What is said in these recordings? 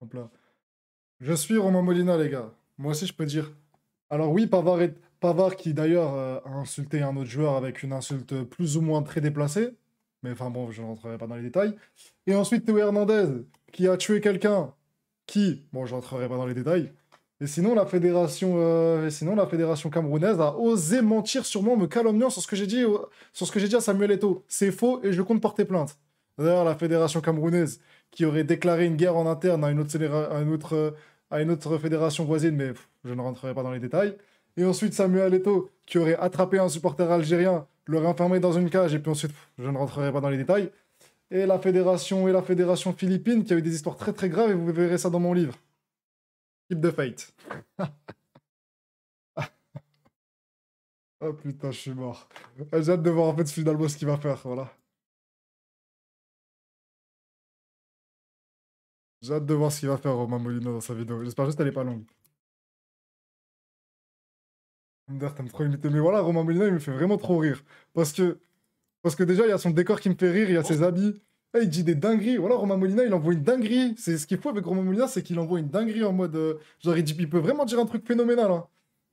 Hop là. Je suis Romain Molina, les gars. Moi aussi, je peux dire. Alors oui, Pavard qui d'ailleurs a insulté un autre joueur avec une insulte plus ou moins très déplacée. Mais enfin bon, je ne rentrerai pas dans les détails. Et ensuite, Théo Hernandez qui a tué quelqu'un qui... Bon, je ne rentrerai pas dans les détails. Et sinon, la fédération camerounaise a osé mentir sur moi, me calomniant sur ce que j'ai dit, sur ce que j'ai dit à Samuel Eto'o. C'est faux et je compte porter plainte. D'ailleurs, la fédération camerounaise qui aurait déclaré une guerre en interne à une autre fédération voisine, mais je ne rentrerai pas dans les détails. Et ensuite, Samuel Eto'o qui aurait attrapé un supporter algérien, l'aurait enfermé dans une cage, et puis ensuite, je ne rentrerai pas dans les détails. Et la fédération philippine qui a eu des histoires très très graves, et vous verrez ça dans mon livre. Keep the Fate. Oh putain, je suis mort. J'ai hâte de voir en fait finalement ce qu'il va faire, voilà. J'ai hâte de voir ce qu'il va faire Romain Molino dans sa vidéo. J'espère juste qu'elle est pas longue. D'ailleurs, t'aimes trop imiter. Mais voilà, Romain Molino, il me fait vraiment trop rire. Parce que, parce que déjà, il y a son décor qui me fait rire, il y a ses habits. Eh, il dit des dingueries. Voilà, Romain Molina, il envoie une dinguerie. C'est ce qu'il faut avec Romain Molina, c'est qu'il envoie une dinguerie en mode. Genre, il peut vraiment dire un truc phénoménal, hein.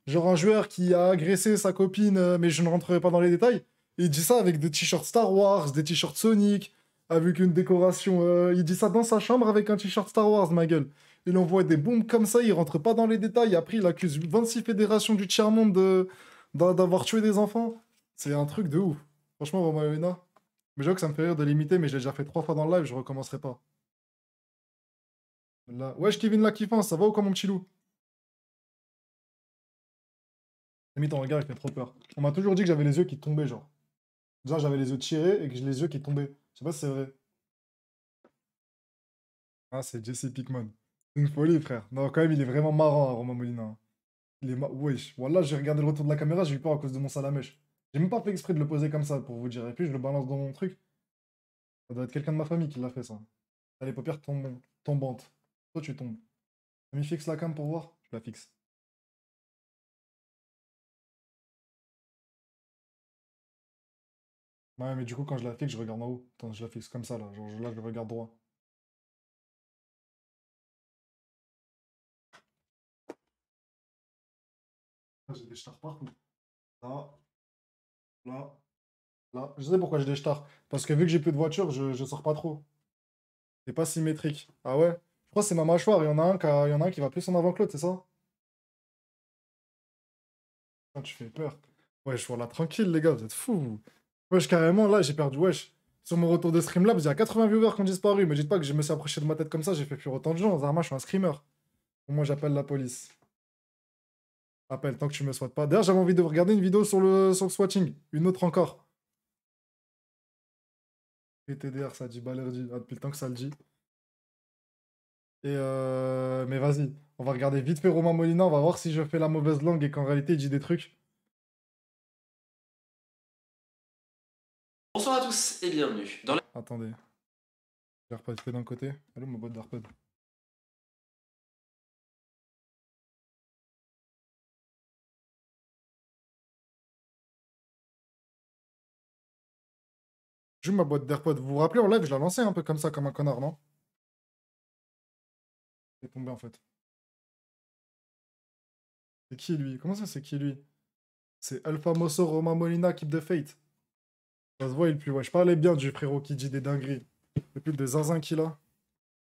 Genre un joueur qui a agressé sa copine, mais je ne rentrerai pas dans les détails. Et il dit ça avec des t-shirts Star Wars, des t-shirts Sonic, avec une décoration. Il dit ça dans sa chambre avec un t-shirt Star Wars, ma gueule. Il envoie des bombes comme ça, il rentre pas dans les détails. Après, il accuse 26 fédérations du tiers-monde d'avoir tué des enfants. C'est un truc de ouf. Franchement, Romain Molina. Mais j'avoue que ça me fait rire de l'imiter, mais je l'ai déjà fait 3 fois dans le live, je recommencerai pas. Là... Wesh, Kevin la kiffant, ça va ou quoi, mon petit loup? Limite, ton regard, il fait trop peur. On m'a toujours dit que j'avais les yeux qui tombaient, genre. Genre, j'avais les yeux tirés et que j'ai les yeux qui tombaient. Je sais pas si c'est vrai. Ah, c'est Jesse Pinkman. C'est une folie, frère. Non, quand même, il est vraiment marrant, hein, Romain Molina, hein. Wesh. Voilà, j'ai regardé le retour de la caméra, j'ai eu peur à cause de mon salamèche. J'ai même pas fait exprès de le poser comme ça, pour vous dire. Et puis, je le balance dans mon truc. Ça doit être quelqu'un de ma famille qui l'a fait, ça. T'as les paupières tombantes. Toi, tu tombes. Ami, fixe la cam pour voir. Je la fixe. Ouais, mais du coup, quand je la fixe, je regarde en haut. Attends, je la fixe comme ça, là. Genre, là, je regarde droit. Ah, j'ai des stars partout. Là, là, là. Je sais pourquoi j'ai des stars. Parce que vu que j'ai plus de voiture, je sors pas trop. C'est pas symétrique. Ah ouais? Je crois que c'est ma mâchoire. Il y en a un qui va plus en avant que l'autre, c'est ça? Ah, tu fais peur. Wesh, voilà, tranquille, les gars, vous êtes fous, vous. Wesh, carrément, là, j'ai perdu. Wesh. Sur mon retour de Streamlabs, il y a 80 viewers qui ont disparu. Me dites pas que je me suis approché de ma tête comme ça, j'ai fait fuir autant de gens. Zarma, je suis un screamer. Moi, j'appelle la police. Appelle, tant que tu me souhaites pas. D'ailleurs, j'avais envie de regarder une vidéo sur le swatching. Une autre encore. PTDR, ça dit Balerdi. Ah, depuis le temps que ça le dit. Mais vas-y, on va regarder vite fait Romain Molina, on va voir si je fais la mauvaise langue et qu'en réalité il dit des trucs. Bonsoir à tous et bienvenue dans la... Attendez. AirPod fait d'un côté. Allô, ma boîte d'AirPod. J'ai ma boîte d'AirPod. Vous vous rappelez en live, je la lançais un peu comme ça, comme un connard, non? Il est tombé en fait. C'est qui lui? Comment ça, c'est qui lui? C'est El Famoso Romain Molina, Keep the Fate. Ça se voit, il pue. Ouais, je parlais bien du frérot qui dit des dingueries. Depuis des zinzins qu'il a.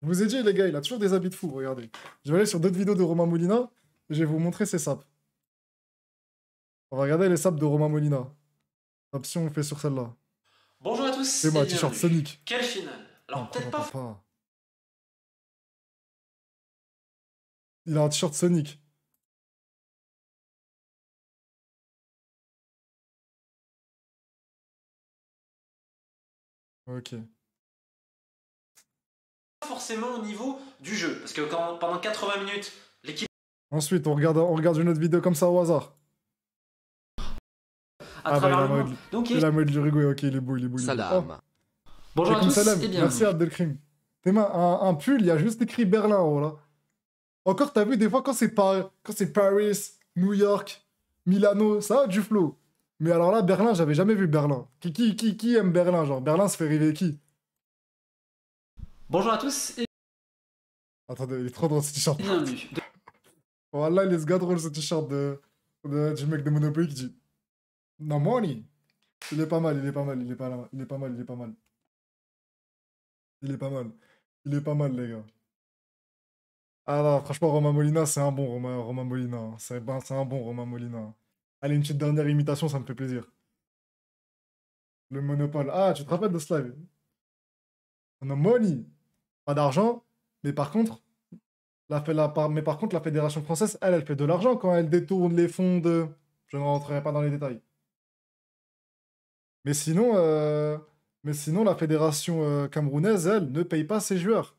Je vous ai dit, les gars, il a toujours des habits de fou, regardez. Je vais aller sur d'autres vidéos de Romain Molina et je vais vous montrer ses sapes. On va regarder les sapes de Romain Molina. Option, on fait sur celle-là. Bonjour à tous C'est et ma t-shirt bienvenue. Sonic. Quelle finale? Non, Alors peut-être pas, pas... pas. Il a un t-shirt Sonic. Ok. forcément au niveau du jeu. Parce que quand, pendant 80 minutes, l'équipe Ensuite, on regarde une autre vidéo comme ça au hasard. à Ah bah, travers le monde. Donc il a mode du rigoué. Ok, il est beau, il est beau, il est beau. Salam. Oh, bonjour à Alaikum tous salam. et Merci bienvenue. Abdelkrim. Tes mains, un pull, il y a juste écrit Berlin en haut, là. Encore, t'as vu, des fois, quand c'est Paris, New York, Milano, ça a du flow. Mais alors là, Berlin, j'avais jamais vu Berlin. Qui aime Berlin, genre? Berlin se fait rêver qui? Bonjour à tous et... Attendez, il est trop drôle ce t-shirt. Bienvenue. Voilà, il est gars drôle ce t-shirt du mec de Monopoly qui dit No money. Il est pas mal, il est pas mal, il est pas mal, il est pas mal, il est pas mal. Il est pas mal. Il est pas mal, les gars. Ah non, franchement, Romain Molina, c'est un bon Romain Molina, hein. C'est un bon Romain Molina, hein. Allez, une petite dernière imitation, ça me fait plaisir. Le monopole. Ah, tu te rappelles de ce live? No money. Pas d'argent, mais par contre, mais par contre, la Fédération française, elle fait de l'argent quand elle détourne les fonds de... Je ne rentrerai pas dans les détails. Mais sinon, la fédération camerounaise, elle, ne paye pas ses joueurs.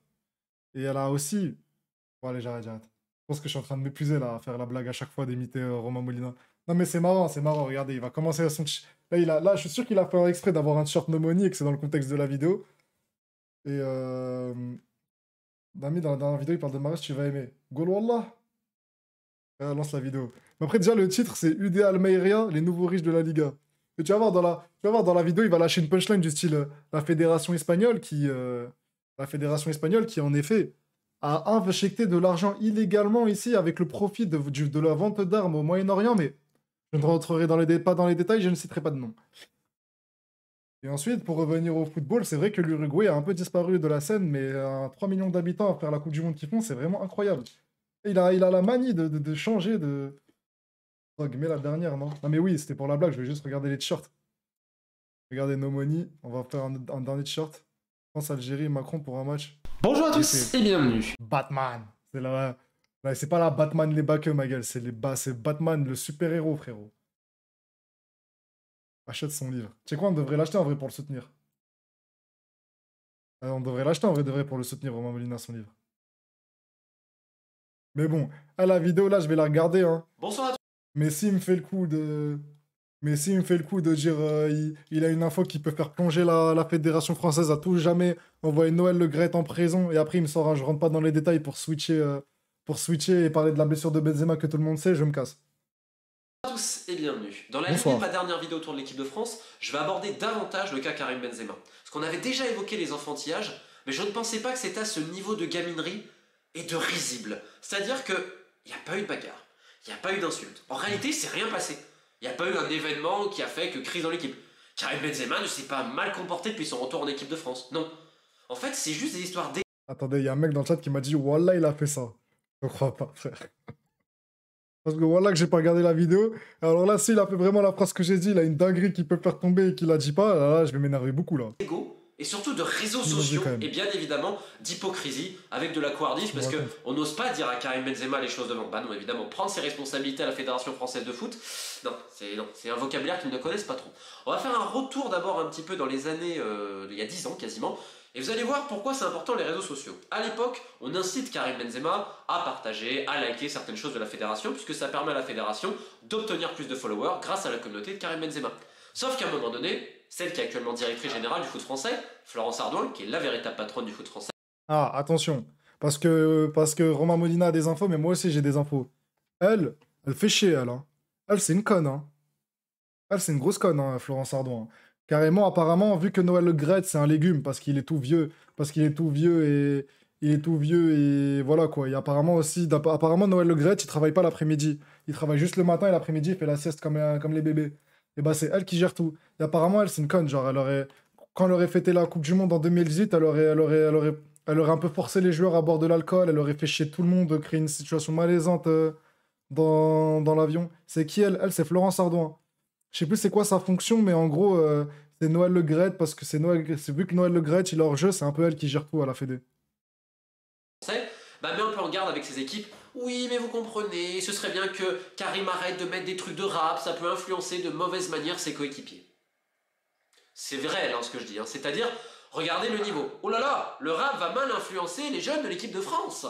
Et elle a aussi... Bon, allez, j'arrête. Je pense que je suis en train de m'épuiser là, à faire la blague à chaque fois d'imiter Romain Molina. Non, mais c'est marrant, regardez, il va commencer à son... Là, je suis sûr qu'il a fait exprès d'avoir un t-shirt No Money et que c'est dans le contexte de la vidéo. Et Dami, dans la dernière vidéo, il parle de mariage, tu vas aimer. Gol Wallah. Lance la vidéo. Mais après, déjà, le titre, c'est UD Almeria, les nouveaux riches de la Liga. Et tu vas voir dans la vidéo, il va lâcher une punchline du style la fédération espagnole qui, en effet, a injecté de l'argent illégalement ici avec le profit de la vente d'armes au Moyen-Orient, mais je ne rentrerai pas dans les détails, je ne citerai pas de nom. Et ensuite, pour revenir au football, c'est vrai que l'Uruguay a un peu disparu de la scène, mais 3 millions d'habitants à faire la Coupe du Monde qu'ils font, c'est vraiment incroyable. Et il a la manie de changer de... Oh, mais la dernière, non? Non mais oui, c'était pour la blague, je vais juste regarder les t-shirts. Regardez No Money, on va faire un dernier t-shirt. France-Algérie, Macron pour un match. Bonjour à tous et bienvenue. Batman. C'est pas la Batman les baqueux, ma gueule, c'est Batman le super-héros, frérot. Achète son livre. Tu sais quoi, on devrait l'acheter en vrai pour le soutenir. On devrait l'acheter en vrai de vrai pour le soutenir, Romain Molina, son livre. Mais bon, à la vidéo là, je vais la regarder, hein. Bonsoir à tous. Mais s'il me fait le coup de dire il a une info qui peut faire plonger la Fédération française à tout jamais, envoyer Noël Le Graët en prison, et après il me sort un je rentre pas dans les détails pour switcher et parler de la blessure de Benzema que tout le monde sait, je me casse. Bonjour à tous et bienvenue. Dans la lignée de ma dernière vidéo autour de l'équipe de France, je vais aborder davantage le cas Karim Benzema. Parce qu'on avait déjà évoqué les enfantillages, mais je ne pensais pas que c'était à ce niveau de gaminerie et de risible. C'est-à-dire que il n'y a pas eu de bagarre, il n'y a pas eu d'insulte. En réalité, il s'est rien passé. Il n'y a pas eu un événement qui a fait que crise dans l'équipe. Karim Benzema ne s'est pas mal comporté depuis son retour en équipe de France. Non. En fait, c'est juste des histoires Attendez, il y a un mec dans le chat qui m'a dit Wallah, il a fait ça. Je crois pas, frère. Parce que voilà que j'ai pas regardé la vidéo. Alors là, s'il a fait vraiment la phrase que j'ai dit, il a une dinguerie qui peut faire tomber et qu'il a dit pas, là, je vais m'énerver beaucoup, là. Et surtout de réseaux sociaux, et bien évidemment d'hypocrisie avec de la couardise, parce qu'on n'ose pas dire à Karim Benzema les choses devant. Bah non, évidemment, prendre ses responsabilités à la Fédération Française de Foot, c'est un vocabulaire qu'ils ne connaissent pas trop. On va faire un retour d'abord un petit peu dans les années, il y a 10 ans quasiment, et vous allez voir pourquoi c'est important les réseaux sociaux. À l'époque, on incite Karim Benzema à partager, à liker certaines choses de la Fédération, puisque ça permet à la Fédération d'obtenir plus de followers grâce à la communauté de Karim Benzema. Sauf qu'à un moment donné, celle qui est actuellement directrice générale du foot français, Florence Ardouin, qui est la véritable patronne du foot français. Ah, attention, parce que Romain Molina a des infos, mais moi aussi j'ai des infos. Elle fait chier, elle. Hein. Elle, c'est une conne. Hein. Elle, c'est une grosse conne, hein, Florence Ardouin. Carrément, apparemment, vu que Noël Le Graët, c'est un légume, parce qu'il est tout vieux, et voilà quoi. Et apparemment aussi, apparemment Noël Le Graët, il travaille pas l'après-midi. Il travaille juste le matin et l'après-midi, il fait la sieste comme les bébés. Et bah c'est elle qui gère tout. Et apparemment, elle, c'est une conne. Genre, quand elle aurait fêté la Coupe du Monde en 2018, elle aurait un peu forcé les joueurs à boire de l'alcool, elle aurait fait chier tout le monde, créé une situation malaisante dans l'avion. C'est qui elle? Elle, c'est Florence Ardouin. Je sais plus c'est quoi sa fonction, mais en gros, c'est Noël Le Graët, parce que vu que Noël Le Graët, il est hors jeu, c'est un peu elle qui gère tout à la Fédé. Bah met un peu en garde avec ses équipes. Oui, mais vous comprenez, ce serait bien que Karim arrête de mettre des trucs de rap, ça peut influencer de mauvaise manière ses coéquipiers. C'est vrai, là, ce que je dis, hein. C'est-à-dire, regardez le niveau. Oh là là, le rap va mal influencer les jeunes de l'équipe de France.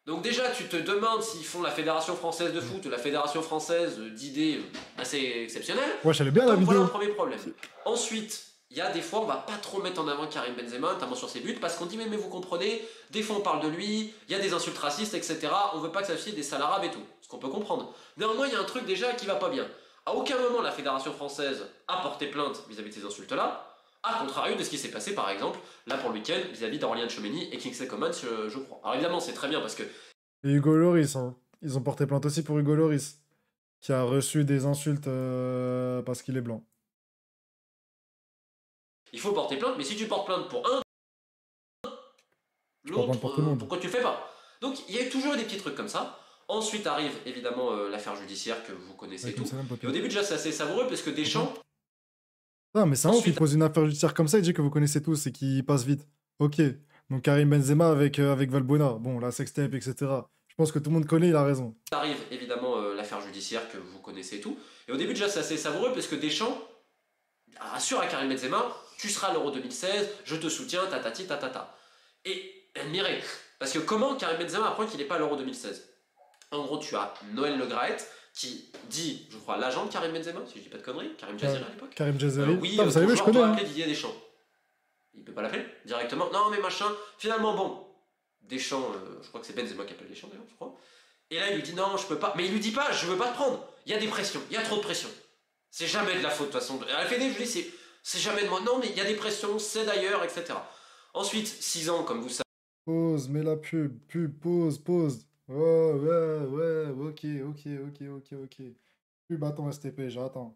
Donc déjà, tu te demandes s'ils font la Fédération Française de Foot ou la Fédération Française d'idées assez exceptionnelles. Ouais, j'allais bien la vidéo. Voilà un premier problème. Ensuite, il y a des fois, on va pas trop mettre en avant Karim Benzema, notamment sur ses buts, parce qu'on dit mais vous comprenez, des fois on parle de lui, il y a des insultes racistes, etc. On veut pas que ça fasse des sales arabes et tout, ce qu'on peut comprendre. Néanmoins, il y a un truc déjà qui va pas bien. À aucun moment la Fédération Française a porté plainte vis-à-vis de ces insultes-là. À contrario de ce qui s'est passé par exemple, là pour le week-end, vis-à-vis d'Aurélien Tchouameni et Kingsley Coman, je crois. Alors évidemment, c'est très bien parce que. Et Hugo Lloris, hein. Ils ont porté plainte aussi pour Hugo Lloris, qui a reçu des insultes parce qu'il est blanc. Il faut porter plainte, mais si tu portes plainte pour un, l'autre, pourquoi tu le fais pas? Donc il y a toujours des petits trucs comme ça. Ensuite arrive évidemment l'affaire judiciaire que vous connaissez tout. Et au début déjà c'est assez savoureux parce que Deschamps... Non mais c'est vrai qu'il pose une affaire judiciaire comme ça, il dit que vous connaissez tous et qu'il passe vite. Ok, donc Karim Benzema avec Valbuena, bon la sextape etc. Je pense que tout le monde connaît, il a raison. Arrive évidemment l'affaire judiciaire que vous connaissez tout. Et au début déjà c'est assez savoureux parce que Deschamps assure à Karim Benzema, tu seras à l'Euro 2016, je te soutiens, tatati tatata. Et admirez, parce que comment Karim Benzema apprend qu'il n'est pas à l'Euro 2016? En gros, tu as Noël Le Graët qui dit, je crois, l'agent de Karim Benzema, si je dis pas de conneries, Karim Jaziri à l'époque. Karim Jaziri. Oui, vous savez, je connais. Appeler Didier Deschamps. Il peut pas l'appeler directement. Non, mais machin. Finalement, bon, Deschamps, je crois que c'est Benzema qui appelle Deschamps d'ailleurs, je crois. Et là, il lui dit non, je peux pas. Mais il lui dit pas, je veux pas te prendre. Il y a des pressions, il y a trop de pression. C'est jamais de la faute de toute façon. À la Fédé, je dis, c'est jamais de moi. Non, mais il y a des pressions, c'est d'ailleurs, etc. Ensuite, 6 ans, comme vous savez. Pause, mets la pub, pause. Oh, ouais, ok. Pub, attends, STP, j'attends.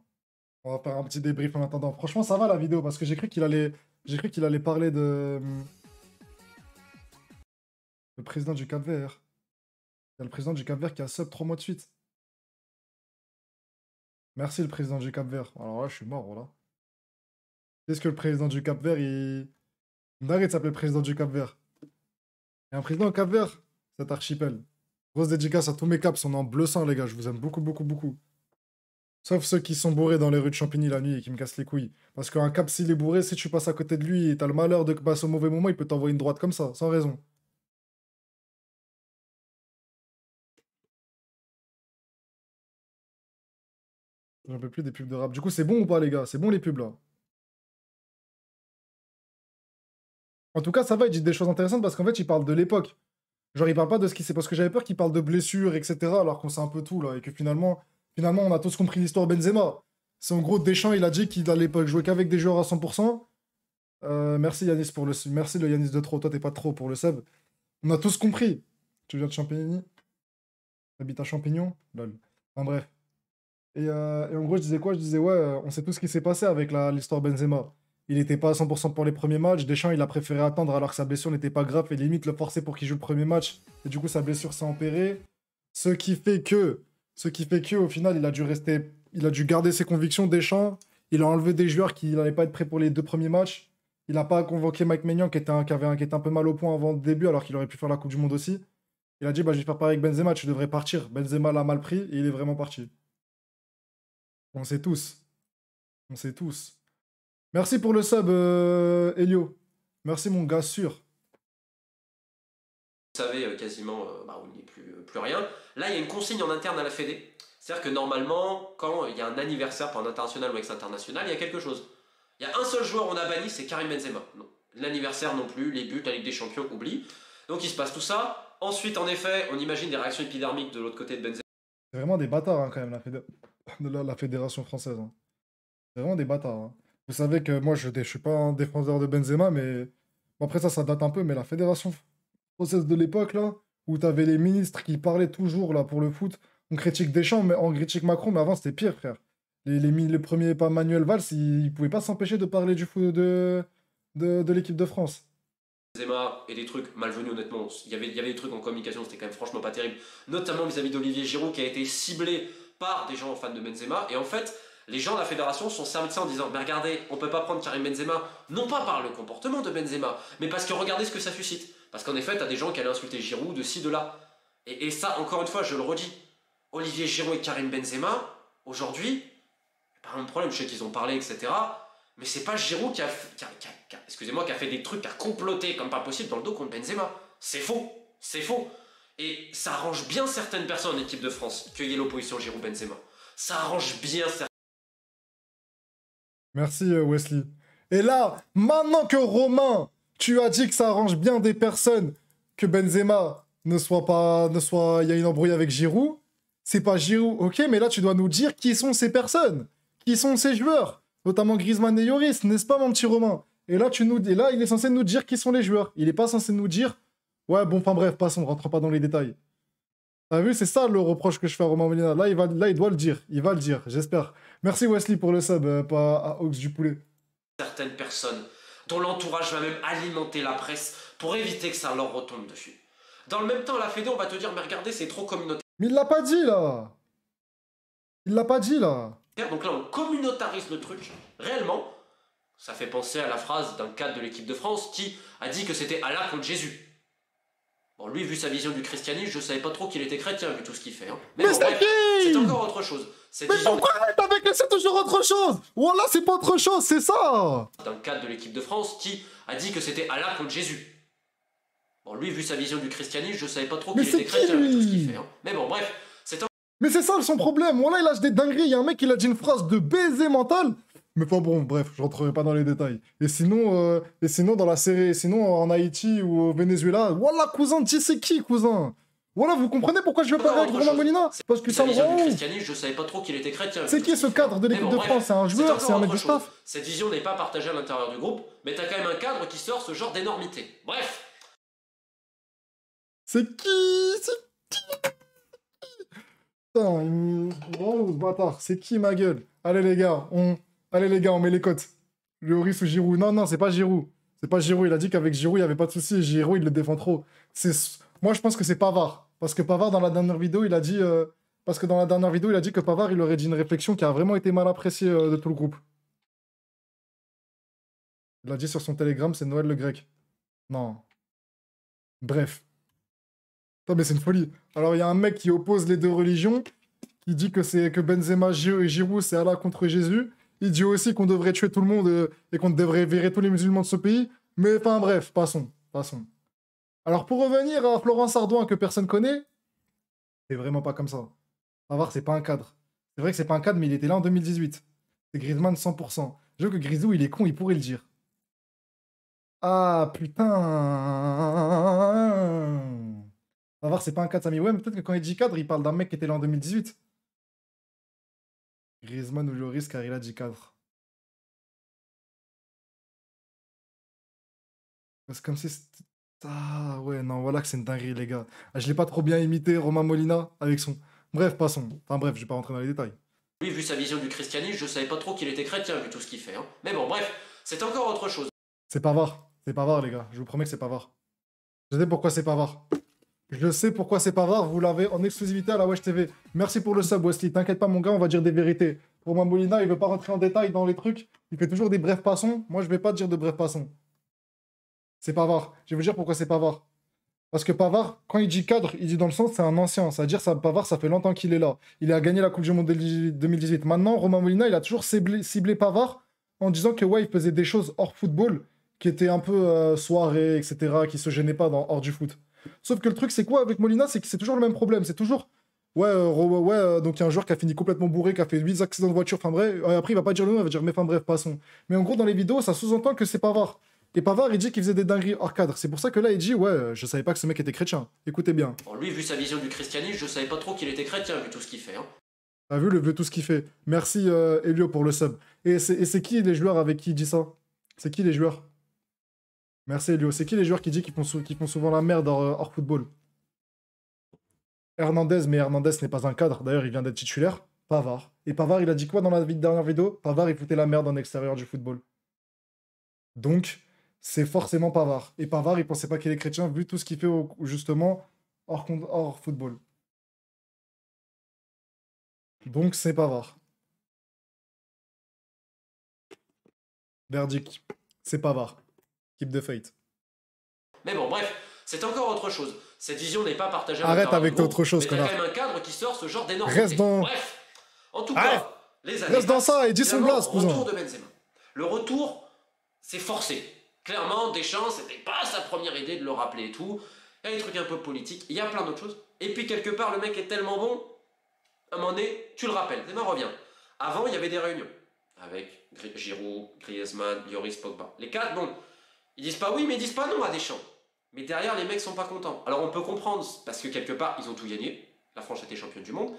On va faire un petit débrief en attendant. Franchement, ça va la vidéo, parce que j'ai cru qu'il allait parler de... Le président du Cap-Vert. Il y a le président du Cap-Vert qui a sub 3 mois de suite. Merci le président du Cap-Vert. Alors là, je suis mort, voilà. Qu'est-ce que le président du Cap-Vert, il... Arrête de s'appeler président du Cap-Vert. Il y a un président au Cap-Vert, cet archipel. Grosse dédicace à tous mes caps, on est en bleu sang, les gars, je vous aime beaucoup. Sauf ceux qui sont bourrés dans les rues de Champigny la nuit et qui me cassent les couilles. Parce qu'un cap, s'il est bourré, si tu passes à côté de lui et t'as le malheur de passer au mauvais moment, il peut t'envoyer une droite comme ça, sans raison. J'en peux plus des pubs de rap. Du coup, c'est bon ou pas, les gars? C'est bon les pubs, là? En tout cas, ça va, il dit des choses intéressantes parce qu'en fait, il parle de l'époque. Genre, il parle pas de ce qui s'est... Parce que j'avais peur qu'il parle de blessures, etc. Alors qu'on sait un peu tout, là. Et que finalement, on a tous compris l'histoire Benzema. C'est en gros, Deschamps, il a dit qu'il à l'époque jouait qu'avec des joueurs à 100%. Merci Yanis pour le... Merci le Yanis de trop. Toi, t'es pas trop pour le sub. On a tous compris. Tu viens de Champigny? T'habites à Champignon? Lol. Enfin bref. Et en gros, je disais quoi? Je disais, ouais, on sait tout ce qui s'est passé avec l'histoire Benzema. Il n'était pas à 100% pour les premiers matchs. Deschamps, il a préféré attendre alors que sa blessure n'était pas grave et limite le forcer pour qu'il joue le premier match. Et du coup, sa blessure s'est empirée. Ce qui fait que, au final, il a dû garder ses convictions, Deschamps. Il a enlevé des joueurs qui n'allaient pas être prêts pour les 2 premiers matchs. Il n'a pas convoqué Mike Maignan qui était un peu mal au point avant le début alors qu'il aurait pu faire la Coupe du Monde aussi. Il a dit, bah, je vais faire pareil avec Benzema, tu devrais partir. Benzema l'a mal pris et il est vraiment parti. On sait tous. Merci pour le sub, Elio. Merci, mon gars sûr. Vous savez quasiment où il n'y a plus rien. Là, il y a une consigne en interne à la Fédé. C'est-à-dire que normalement, quand il y a un anniversaire pour un international ou ex-international, il y a quelque chose. Il y a un seul joueur on a banni, c'est Karim Benzema. L'anniversaire non plus, les buts, la Ligue des Champions, oublie. Donc il se passe tout ça. Ensuite, en effet, on imagine des réactions épidermiques de l'autre côté de Benzema. C'est vraiment des bâtards, hein, quand même, la fédération française. Hein. C'est vraiment des bâtards. Hein. Vous savez que moi, je suis pas un défenseur de Benzema, mais bon, après ça date un peu. Mais la fédération française de l'époque, là, où t'avais les ministres qui parlaient toujours là pour le foot, on critique Deschamps, mais on critique Macron, mais avant c'était pire, frère. Les premiers, pas Manuel Valls, ils pouvaient pas s'empêcher de parler du foot de l'équipe de France. Benzema et des trucs malvenus, honnêtement. Il y avait des trucs en communication, c'était quand même franchement pas terrible. Notamment vis-à-vis d'Olivier Giroud qui a été ciblé par des gens fans de Benzema. Et en fait, les gens de la fédération sont servis de ça en disant mais regardez, on peut pas prendre Karim Benzema, non pas par le comportement de Benzema, mais parce que regardez ce que ça suscite. Parce qu'en effet, t'as des gens qui allaient insulter Giroud de ci, de là. Et ça, encore une fois, je le redis, Olivier Giroud et Karim Benzema, aujourd'hui, pas un problème, je sais qu'ils ont parlé, etc. Mais c'est pas Giroud qui a fait des trucs, qui a comploté comme pas possible dans le dos contre Benzema. C'est faux. Et ça arrange bien certaines personnes en équipe de France qu'il y ait l'opposition Giroud-Benzema. Ça arrange bien certaines. Merci Wesley. Et là, maintenant que Romain, tu as dit que ça arrange bien des personnes que Benzema il y a une embrouille avec Giroud, c'est pas Giroud, ok, mais là tu dois nous dire qui sont ces personnes, qui sont ces joueurs. notamment Griezmann et Lloris, n'est-ce pas, mon petit Romain? Et là, et là, il est censé nous dire qui sont les joueurs. Il est pas censé nous dire, ouais, bon, enfin bref, passons, rentre pas dans les détails. T'as vu, c'est ça le reproche que je fais à Romain Molina. Là, il doit le dire. Il va le dire, j'espère. Merci Wesley pour le sub, pas à Ox du poulet. Certaines personnes dont l'entourage va même alimenter la presse pour éviter que ça leur retombe dessus. Dans le même temps, la Fédé, on va te dire, mais regardez, c'est trop communautaire. Mais il l'a pas dit, là. Il l'a pas dit, là. Donc là, on communautarise le truc. Réellement, ça fait penser à la phrase d'un cadre de l'équipe de France qui a dit que c'était Allah contre Jésus. Bon, lui, vu sa vision du christianisme, je savais pas trop qu'il était chrétien, vu tout ce qu'il fait. Hein. Mais bon, c'est encore autre chose. Mais pourquoi avec c'est toujours autre chose? Voilà, c'est pas autre chose, c'est ça. D'un cadre de l'équipe de France qui a dit que c'était Allah contre Jésus. Bon, lui, vu sa vision du christianisme, je savais pas trop qu'il était chrétien, vu tout ce qu'il fait. Hein. Mais bon, bref, c'est... Mais c'est ça son problème. Voilà, il lâche des dingueries. Il y a un mec qui a dit une phrase de baiser mental. Mais pas bon, bref, je rentrerai pas dans les détails. Et sinon dans la série, sinon en Haïti ou au Venezuela, voilà, cousin, dis c'est qui, cousin? Voilà, vous comprenez pourquoi je veux parler avec Romain Molina? Parce que ça me rend ouf. Je savais pas trop qu'il était chrétien. C'est qui ce cadre de l'équipe de France? C'est un joueur, c'est un mec de staff. Cette vision n'est pas partagée à l'intérieur du groupe, mais t'as quand même un cadre qui sort ce genre d'énormité. Bref. C'est qui? Putain, oh, ce bâtard, c'est qui ma gueule? Allez les gars, on met les cotes. Lloris ou Giroud? Non, c'est pas Giroud. C'est pas Giroud, il a dit qu'avec Giroud, il n'y avait pas de souci. Giroud, il le défend trop. Moi, je pense que c'est Pavard. Parce que Pavard, dans la dernière vidéo, il a dit... que Pavard, il aurait dit une réflexion qui a vraiment été mal appréciée de tout le groupe. Il a dit sur son Telegram, c'est Noël le Grec. Non. Bref. Putain, mais c'est une folie. Alors, il y a un mec qui oppose les deux religions, qui dit que Benzema et Giroud, c'est Allah contre Jésus. Il dit aussi qu'on devrait tuer tout le monde et qu'on devrait virer tous les musulmans de ce pays. Mais enfin bref, passons. Alors pour revenir à Florence Ardouin que personne connaît, c'est vraiment pas comme ça. Pavard, c'est pas un cadre. C'est vrai que c'est pas un cadre, mais il était là en 2018. C'est Griezmann 100%. Je veux que Grisou, il est con, il pourrait le dire. Ah putain. Pavard, c'est pas un cadre, Samy. Ouais, mais peut-être que quand il dit cadre, il parle d'un mec qui était là en 2018. Griezmann ou Lloris, car il a dit cadre. C'est comme si... Ah ouais, non, voilà que c'est une dinguerie, les gars. Ah, je l'ai pas trop bien imité, Romain Molina, avec son... Bref, passons. Enfin bref, je vais pas rentrer dans les détails. Lui, vu sa vision du christianisme, je savais pas trop qu'il était chrétien, vu tout ce qu'il fait. Hein. Mais bon, bref, c'est encore autre chose. C'est Pavard. C'est Pavard, les gars. Je vous promets que c'est Pavard. Je sais pourquoi c'est Pavard. Je sais pourquoi c'est Pavard. Vous l'avez en exclusivité à la Wesh TV. Merci pour le sub, Wesley. T'inquiète pas, mon gars, on va dire des vérités. Romain Molina, il veut pas rentrer en détail dans les trucs. Il fait toujours des brefs passons. Moi, je vais pas dire de brefs passons. C'est Pavard. Je vais vous dire pourquoi c'est Pavard. Parce que Pavard, quand il dit cadre, il dit dans le sens c'est un ancien. C'est-à-dire que Pavard, ça fait longtemps qu'il est là. Il a gagné la Coupe du Monde 2018. Maintenant, Romain Molina, il a toujours ciblé Pavard en disant que ouais, il faisait des choses hors football qui étaient un peu soirée, etc., qui se gênaient pas hors du foot. Sauf que le truc, c'est quoi avec Molina? C'est que c'est toujours le même problème. C'est toujours... donc il y a un joueur qui a fini complètement bourré, qui a fait 8 accidents de voiture, enfin bref, après il va pas dire le nom, il va dire mais enfin bref, passons. Mais en gros, dans les vidéos, ça sous-entend que c'est Pavard. Et Pavard, il dit qu'il faisait des dingueries hors cadre. C'est pour ça que là, il dit ouais, je savais pas que ce mec était chrétien. Écoutez bien. Bon, lui, vu sa vision du christianisme, je savais pas trop qu'il était chrétien, vu tout ce qu'il fait. Hein. T'as vu, vu tout ce qu'il fait. Merci Elio pour le sub. Et c'est qui les joueurs avec qui il dit ça? C'est qui les joueurs? Merci Elio. C'est qui les joueurs qui disent qu'ils font souvent la merde hors football? Hernandez, mais Hernandez n'est pas un cadre. D'ailleurs, il vient d'être titulaire. Pavard. Et Pavard, il a dit quoi dans la dernière vidéo? Pavard, il foutait la merde en extérieur du football. Donc, c'est forcément Pavard. Et Pavard, il pensait pas qu'il est chrétien, vu tout ce qu'il fait, justement, hors football. Donc, c'est Pavard. Verdict. C'est Pavard. Keep the faith. Mais bon, bref, c'est encore autre chose. Cette vision n'est pas partagée. Arrête avec autre chose, connard. Mais il y a quand même un cadre qui sort ce genre d'énormité. Reste dans... Bref, en tout cas, les années reste dans ça et dis son glace, cousin. Le retour de Benzema. Le retour, c'est forcé. Clairement, Deschamps, c'était pas sa première idée de le rappeler et tout. Il y a des trucs un peu politiques, il y a plein d'autres choses. Et puis, quelque part, le mec est tellement bon, à un moment donné, tu le rappelles. Benzema revient. Avant, il y avait des réunions. Avec Giroud, Griezmann, Lloris, Pogba. Les quatre, bon, ils disent pas oui, mais ils disent pas non à Deschamps. Mais derrière, les mecs sont pas contents. Alors on peut comprendre, parce que quelque part, ils ont tout gagné. La France était championne du monde.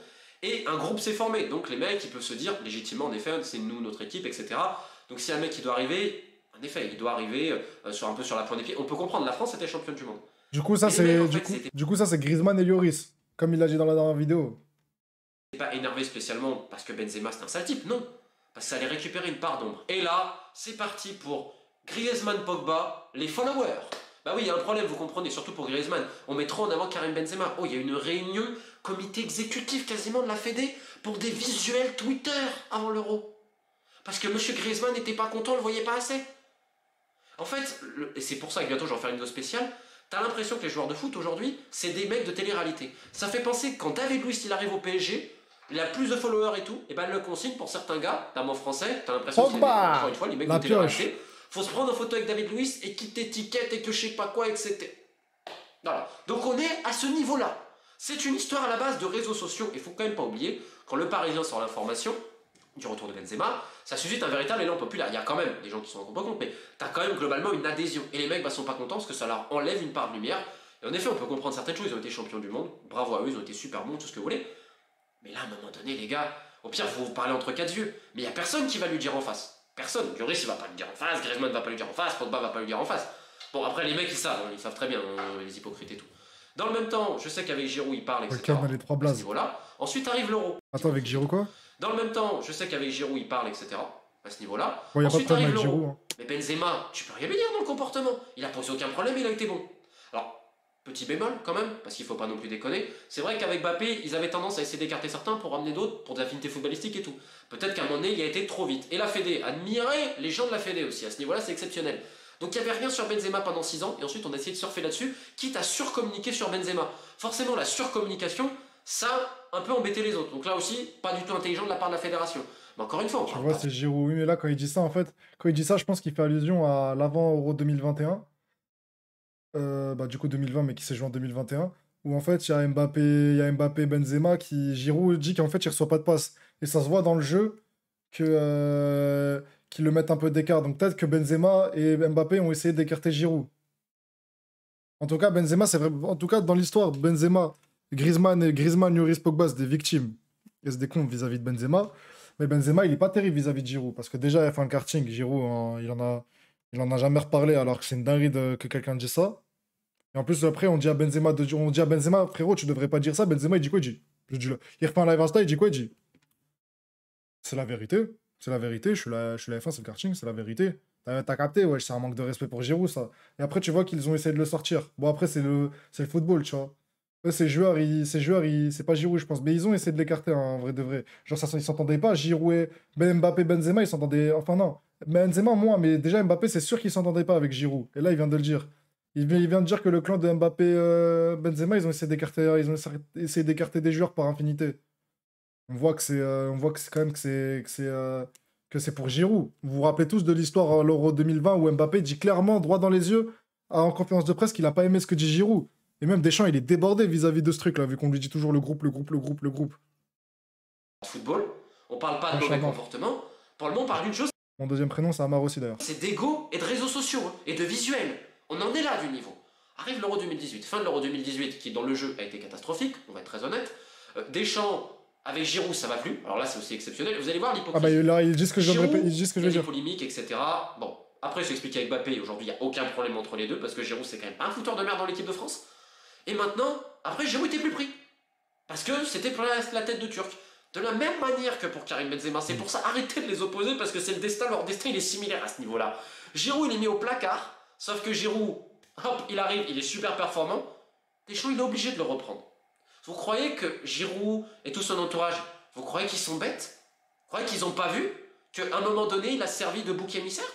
Et un groupe s'est formé. Donc les mecs, ils peuvent se dire, légitimement, en effet, c'est nous, notre équipe, etc. Donc si un mec qui doit arriver, en effet, il doit arriver un peu sur la pointe des pieds. On peut comprendre, la France était championne du monde. Du coup, ça, c'est Griezmann et Lloris, comme il a dit dans la dernière vidéo. C'est pas énervé spécialement parce que Benzema c'est un sale type, non. Parce que ça allait récupérer une part d'ombre. Et là, c'est parti pour Griezmann Pogba, les followers. Bah oui, il y a un problème, vous comprenez, surtout pour Griezmann. On met trop en avant Karim Benzema. Oh, il y a une réunion, comité exécutif quasiment de la Fédé, pour des visuels Twitter avant l'Euro. Parce que monsieur Griezmann n'était pas content, on le voyait pas assez. En fait, et c'est pour ça que bientôt j'en ferai une vidéo spéciale, t'as l'impression que les joueurs de foot aujourd'hui, c'est des mecs de télé-réalité. Ça fait penser que quand David Luiz il arrive au PSG, il a plus de followers et tout, et ben le consigne pour certains gars, notamment français, t'as l'impression que encore une fois, les mecs de télé-réalité, faut se prendre en photo avec David Luiz et qui t'étiquette et que je sais pas quoi, etc. Voilà. Donc on est à ce niveau-là. C'est une histoire à la base de réseaux sociaux, et faut quand même pas oublier, quand le Parisien sort l'information du retour de Benzema, ça suscite un véritable élan populaire. Il y a quand même des gens qui s'en rendent pas compte, mais t'as quand même globalement une adhésion. Et les mecs sont pas contents parce que ça leur enlève une part de lumière. Et en effet, on peut comprendre certaines choses. Ils ont été champions du monde, bravo à eux, ils ont été super bons, tout ce que vous voulez. Mais là, à un moment donné, les gars, au pire, vous vous parlez entre quatre yeux. Mais il y a personne qui va lui dire en face. Personne. Lloris, il va pas lui dire en face, Griezmann va pas lui dire en face, Pogba va pas lui dire en face. Bon, après, les mecs, ils savent très bien, les hypocrites et tout. Dans le même temps, je sais qu'avec Giroud, il parle, etc. Les trois blazes. Voilà. Ensuite arrive l'Euro. Attends, avec Giroud quoi? Dans le même temps, je sais qu'avec Giroud, il parle, etc. À ce niveau-là. Ouais, y a ensuite, pas de problème avec Giroud. Hein. Mais Benzema, tu peux rien lui dire dans le comportement. Il a posé aucun problème, il a été bon. Alors, petit bémol quand même, parce qu'il faut pas non plus déconner. C'est vrai qu'avec Mbappé, ils avaient tendance à essayer d'écarter certains pour ramener d'autres, pour des affinités footballistiques et tout. Peut-être qu'à un moment donné, il a été trop vite. Et la Fédé, admirait les gens de la Fédé aussi. À ce niveau-là, c'est exceptionnel. Donc il n'y avait rien sur Benzema pendant 6 ans, et ensuite on a essayé de surfer là-dessus, quitte à surcommuniquer sur Benzema. Forcément, la surcommunication, ça a un peu embêté les autres. Donc là aussi, pas du tout intelligent de la part de la fédération. Mais encore une fois, on parle. Tu vois, c'est Giroud. Oui, mais là, quand il dit ça, en fait, je pense qu'il fait allusion à l'avant-Euro 2021. Bah, du coup, 2020, mais qui s'est joué en 2021. Où en fait, il y a Mbappé, Benzema, Giroud dit qu'en fait, il reçoit pas de passe. Et ça se voit dans le jeu qu'ils le mettent un peu d'écart. Donc peut-être que Benzema et Mbappé ont essayé d'écarter Giroud. En tout cas, Benzema, c'est vrai. En tout cas, dans l'histoire, Benzema, Griezmann, Lloris, Pogba, c'est des victimes. Et c'est des cons vis-à-vis de Benzema. Mais Benzema, il est pas terrible vis-à-vis de Giroud. Parce que déjà, il a fait un karting. Giroud, hein, il en a jamais reparlé, alors que c'est une dinguerie que quelqu'un dise ça. Et en plus, après, on dit à Benzema, frérot, tu devrais pas dire ça. Benzema, il dit quoi? Il refait un live Insta, il dit quoi? Il dit, c'est la vérité. C'est la vérité. Je suis la F1, c'est le karting, c'est la vérité. T'as capté, ouais, c'est un manque de respect pour Giroud, ça. Et après, tu vois qu'ils ont essayé de le sortir. Bon, après, c'est le football, tu vois. Eux, ces joueurs, c'est pas Giroud, je pense. Mais ils ont essayé de l'écarter, hein, en vrai de vrai. Genre, ils s'entendaient pas. Giroud et Mbappé, Benzema, ils s'entendaient. Enfin, non. Benzema, moins, mais déjà, Mbappé, c'est sûr qu'ils s'entendaient pas avec Giroud. Et là, il vient de le dire. Il vient de dire que le clan de Mbappé, Benzema, ils ont essayé d'écarter des joueurs par infinité. On voit que c'est quand même que c'est pour Giroud. Vous vous rappelez tous de l'histoire à l'Euro 2020 où Mbappé dit clairement, droit dans les yeux, en conférence de presse, qu'il a pas aimé ce que dit Giroud. Et même Deschamps, il est débordé vis-à-vis de ce truc-là, vu qu'on lui dit toujours le groupe. Football, on parle pas de mauvais comportement. Pour le moment, on parle d'une chose. Mon deuxième prénom, c'est Amar aussi d'ailleurs. C'est d'ego et de réseaux sociaux, hein, et de visuels. On en est là du niveau. Arrive l'Euro 2018, fin de l'Euro 2018, qui dans le jeu a été catastrophique, on va être très honnête. Deschamps, avec Giroud, ça va plus. Alors là, c'est aussi exceptionnel. Vous allez voir l'hypocrisie. Ah bah là, il dit ce que je veux dire. Polémiques, etc. Bon, après, je expliqué avec Mbappé. Aujourd'hui, il n'y a aucun problème entre les deux, parce que Giroud, c'est quand même pas un fouteur de merde dans l'équipe de France. Et maintenant, après, Giroud était plus pris. Parce que c'était pour la tête de Turc. De la même manière que pour Karim Benzema. C'est pour ça, arrêtez de les opposer, parce que c'est le destin. Leur destin, il est similaire à ce niveau-là. Giroud, il est mis au placard. Sauf que Giroud, hop, il arrive, il est super performant. Deschamps, il est obligé de le reprendre. Vous croyez que Giroud et tout son entourage, vous croyez qu'ils sont bêtes? Vous croyez qu'ils n'ont pas vu qu'à un moment donné, il a servi de bouc émissaire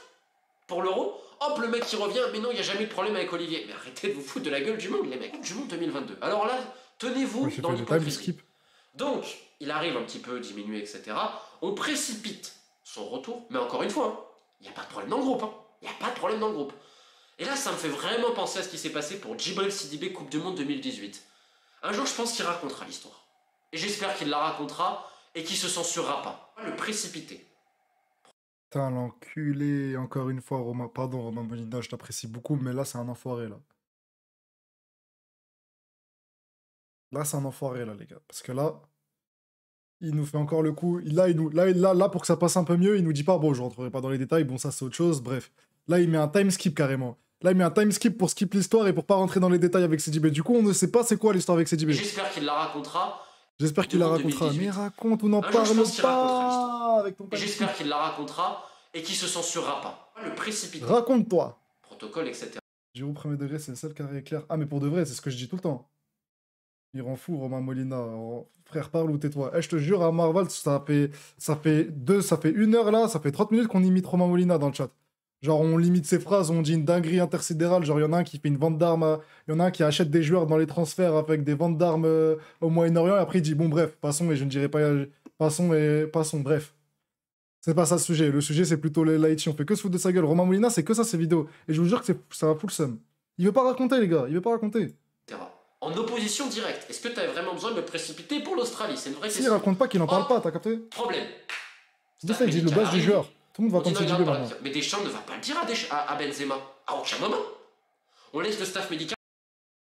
pour l'Euro? Hop, le mec qui revient, mais non, il n'y a jamais eu de problème avec Olivier. Mais arrêtez de vous foutre de la gueule du monde, les mecs. Du monde 2022. Alors là, tenez-vous dans l'hypocrisie. Donc, il arrive un petit peu diminué, etc. On précipite son retour, mais encore une fois, hein, il n'y a pas de problème dans le groupe. Il n'y a pas de problème dans le groupe. Et là, ça me fait vraiment penser à ce qui s'est passé pour Djibril Sidibé Coupe du Monde 2018. Un jour, je pense qu'il racontera l'histoire. Et j'espère qu'il la racontera et qu'il se censurera pas. Le précipiter. Putain, l'enculé, encore une fois, Romain. Pardon, Romain Molina, je t'apprécie beaucoup, mais là, c'est un enfoiré, là. Là, c'est un enfoiré, là, les gars. Parce que là, il nous fait encore le coup. Là, pour que ça passe un peu mieux, il nous dit pas, bon, je rentrerai pas dans les détails, bon, ça c'est autre chose, bref. Là, il met un time skip carrément. Là, il met un time skip pour skip l'histoire et pour pas rentrer dans les détails avec CDB. Du coup, on ne sait pas c'est quoi l'histoire avec CDB. J'espère qu'il la racontera. J'espère qu'il la racontera. Mais raconte, on n'en parle pas avec ton time. J'espère qu'il la racontera et qu'il se censurera pas. Le précipité. Raconte-toi. Protocole, etc. Giroud premier degré, c'est le seul carré clair. Ah, mais pour de vrai, c'est ce que je dis tout le temps. Il rend fou, Romain Molina. Frère, parle ou tais-toi. Je te jure, à Marval, ça fait 1 heure là, ça fait 30 minutes qu'on imite Romain Molina dans le chat. Genre, on limite ses phrases, on dit une dinguerie intersidérale. Genre, il y en a un qui fait une vente d'armes, il y en a un qui achète des joueurs dans les transferts avec des ventes d'armes au Moyen-Orient. Et après, il dit, bon, bref, passons, et je ne dirai pas. Passons, bref. C'est pas ça le sujet. Le sujet, c'est plutôt les Lighty. On fait que se foutre de sa gueule. Romain Molina, c'est que ça, ses vidéos. Et je vous jure que ça va full seum. Il veut pas raconter, les gars. Il veut pas raconter. En opposition directe. Est-ce que tu avais vraiment besoin de le précipiter pour l'Australie? C'est une vraie question. Il raconte pas qu'il en parle pas, t'as capté? Problème. Ça, il dit le base du joueur. Tout le monde va attendre CDB maintenant. Mais Deschamps ne va pas le dire à Benzema. À aucun moment. On laisse le staff médical.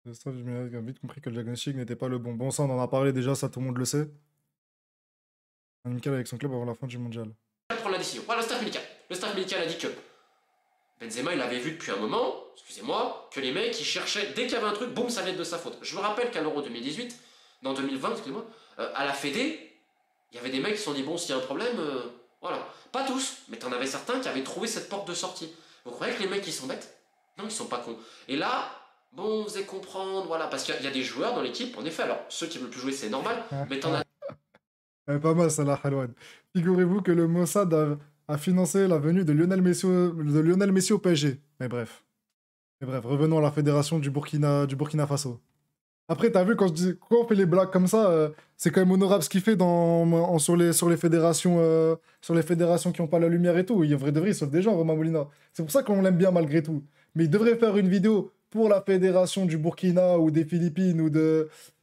Le staff médical a vite compris que le diagnostic n'était pas le bon. Bon, ça, on en a parlé déjà, ça, tout le monde le sait. Amical avec son club avant la fin du mondial. Prendre la décision. Voilà, le staff médical. Le staff médical a dit que Benzema, il avait vu depuis un moment, excusez-moi, que les mecs, ils cherchaient, dès qu'il y avait un truc, boum, ça venait de sa faute. Je me rappelle qu'à l'Euro 2018, dans 2020, excusez-moi, à la Fédé, il y avait des mecs qui se sont dit, bon, s'il y a un problème, voilà. Pas tous, mais t'en avais certains qui avaient trouvé cette porte de sortie. Vous croyez que les mecs, ils sont bêtes? Non, ils sont pas cons. Et là, bon, vous allez comprendre, voilà, parce qu'il y a des joueurs dans l'équipe, en effet, alors, ceux qui veulent plus jouer, c'est normal, mais t'en as... Pas mal, Salah Halouane. Figurez-vous que le Mossad a financé la venue de Lionel Messi au PSG. Mais bref, revenons à la fédération du Burkina Faso. Après, t'as vu, quand on fait les blagues comme ça, c'est quand même honorable ce qu'il fait sur les fédérations qui n'ont pas la lumière et tout. Il devrait sauver des gens, Romain Molina. C'est pour ça qu'on l'aime bien malgré tout. Mais il devrait faire une vidéo pour la fédération du Burkina ou des Philippines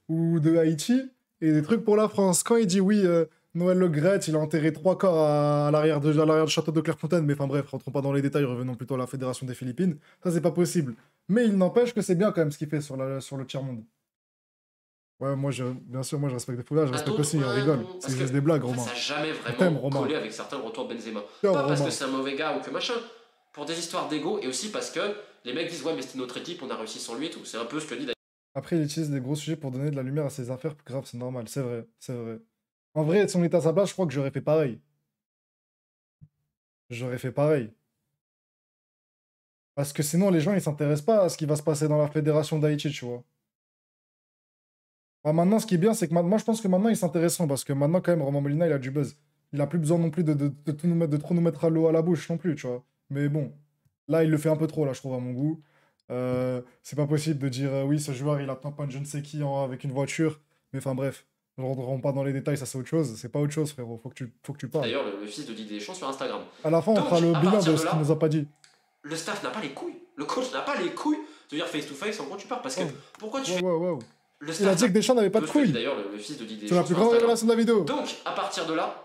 ou de Haïti et des trucs pour la France. Quand il dit oui, Noël Le Graët, il a enterré 3 corps à l'arrière du château de Clairefontaine, mais enfin bref, rentrons pas dans les détails, revenons plutôt à la fédération des Philippines. Ça, c'est pas possible. Mais il n'empêche que c'est bien quand même ce qu'il fait sur le tiers-monde. Ouais, bien sûr, moi je respecte les foulards, je respecte aussi, on rigole. C'est juste des blagues, Romain. Ça n'a jamais vraiment collé avec certains retours de Benzema. Pas parce que c'est un mauvais gars ou que machin, pour des histoires d'ego, et aussi parce que les mecs disent ouais mais c'était notre équipe, on a réussi sans lui et tout. C'est un peu ce que dit d'ailleurs. Après, il utilise des gros sujets pour donner de la lumière à ses affaires, grave, c'est normal, c'est vrai, c'est vrai. En vrai, si on était à sa place, je crois que j'aurais fait pareil. Parce que sinon, les gens, ils s'intéressent pas à ce qui va se passer dans la fédération d'Haïti, tu vois. Maintenant, ce qui est bien, c'est que moi, je pense que maintenant, ils s'intéressent parce que maintenant, quand même, Romain Molina, il a du buzz. Il a plus besoin non plus de trop nous mettre à l'eau à la bouche non plus, tu vois. Mais bon, là, il le fait un peu trop, là, je trouve, à mon goût. C'est pas possible de dire, oui, ce joueur, il a tant pas de je ne sais qui avec une voiture. Mais enfin, bref, ne rentrons pas dans les détails, ça, c'est autre chose. C'est pas autre chose, frérot. Faut que tu parles. D'ailleurs, le fils de Didier Deschamps sur Instagram. À la fin, on fera le bilan de ce qu'il nous a pas dit. Le staff n'a pas les couilles. Le coach n'a pas les couilles de dire face-to-face en quoi tu parles. Parce que, pourquoi tu fais... Il a dit que Deschamps n'avait pas de couilles. D'ailleurs, le fils de Didier Deschamps. C'est la plus grande révélation de la vidéo. Donc, à partir de là,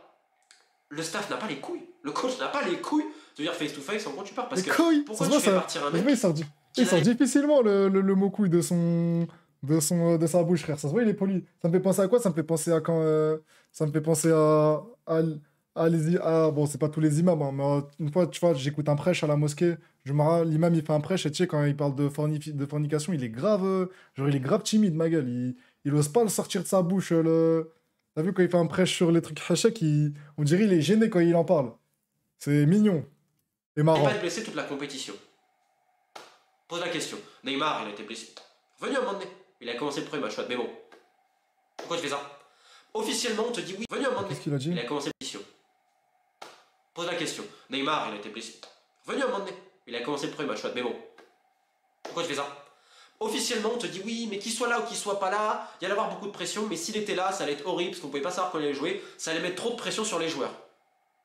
le staff n'a pas les couilles. Le coach n'a pas les couilles de dire face-to-face en quoi tu parles. Parce que, couilles. pourquoi tu fais partir un mec... Il sort difficilement le mot couille de sa bouche, frère. Ça se voit, il est poli. Ça me fait penser à quoi? Ça me fait penser à quand... Ça me fait penser bon, c'est pas tous les imams, hein, mais une fois, tu vois, j'écoute un prêche à la mosquée. L'imam, il fait un prêche, et tu sais, quand il parle de fornication, il est grave... genre, il est grave timide, ma gueule. Il ose pas le sortir de sa bouche, T'as vu, quand il fait un prêche sur les trucs hachek, on dirait il est gêné quand il en parle. C'est mignon. Et marrant. Il va être blessé toute la compétition. Pose la question. Neymar, il a été blessé. Venu à un moment donné. Il a commencé le premier match, mais bon. Pourquoi tu fais ça? Officiellement, on te dit oui. Venu à un moment donné. Qu'est-ce qu'il a dit? Il a commencé l'émission. Pose la question. Neymar, il a été blessé. Venu à un moment donné. Il a commencé le premier match, mais bon. Pourquoi tu fais ça? Officiellement, on te dit oui, mais qu'il soit là ou qu'il soit pas là, il y allait avoir beaucoup de pression, mais s'il était là, ça allait être horrible parce qu'on pouvait pas savoir quand il allait jouer, ça allait mettre trop de pression sur les joueurs.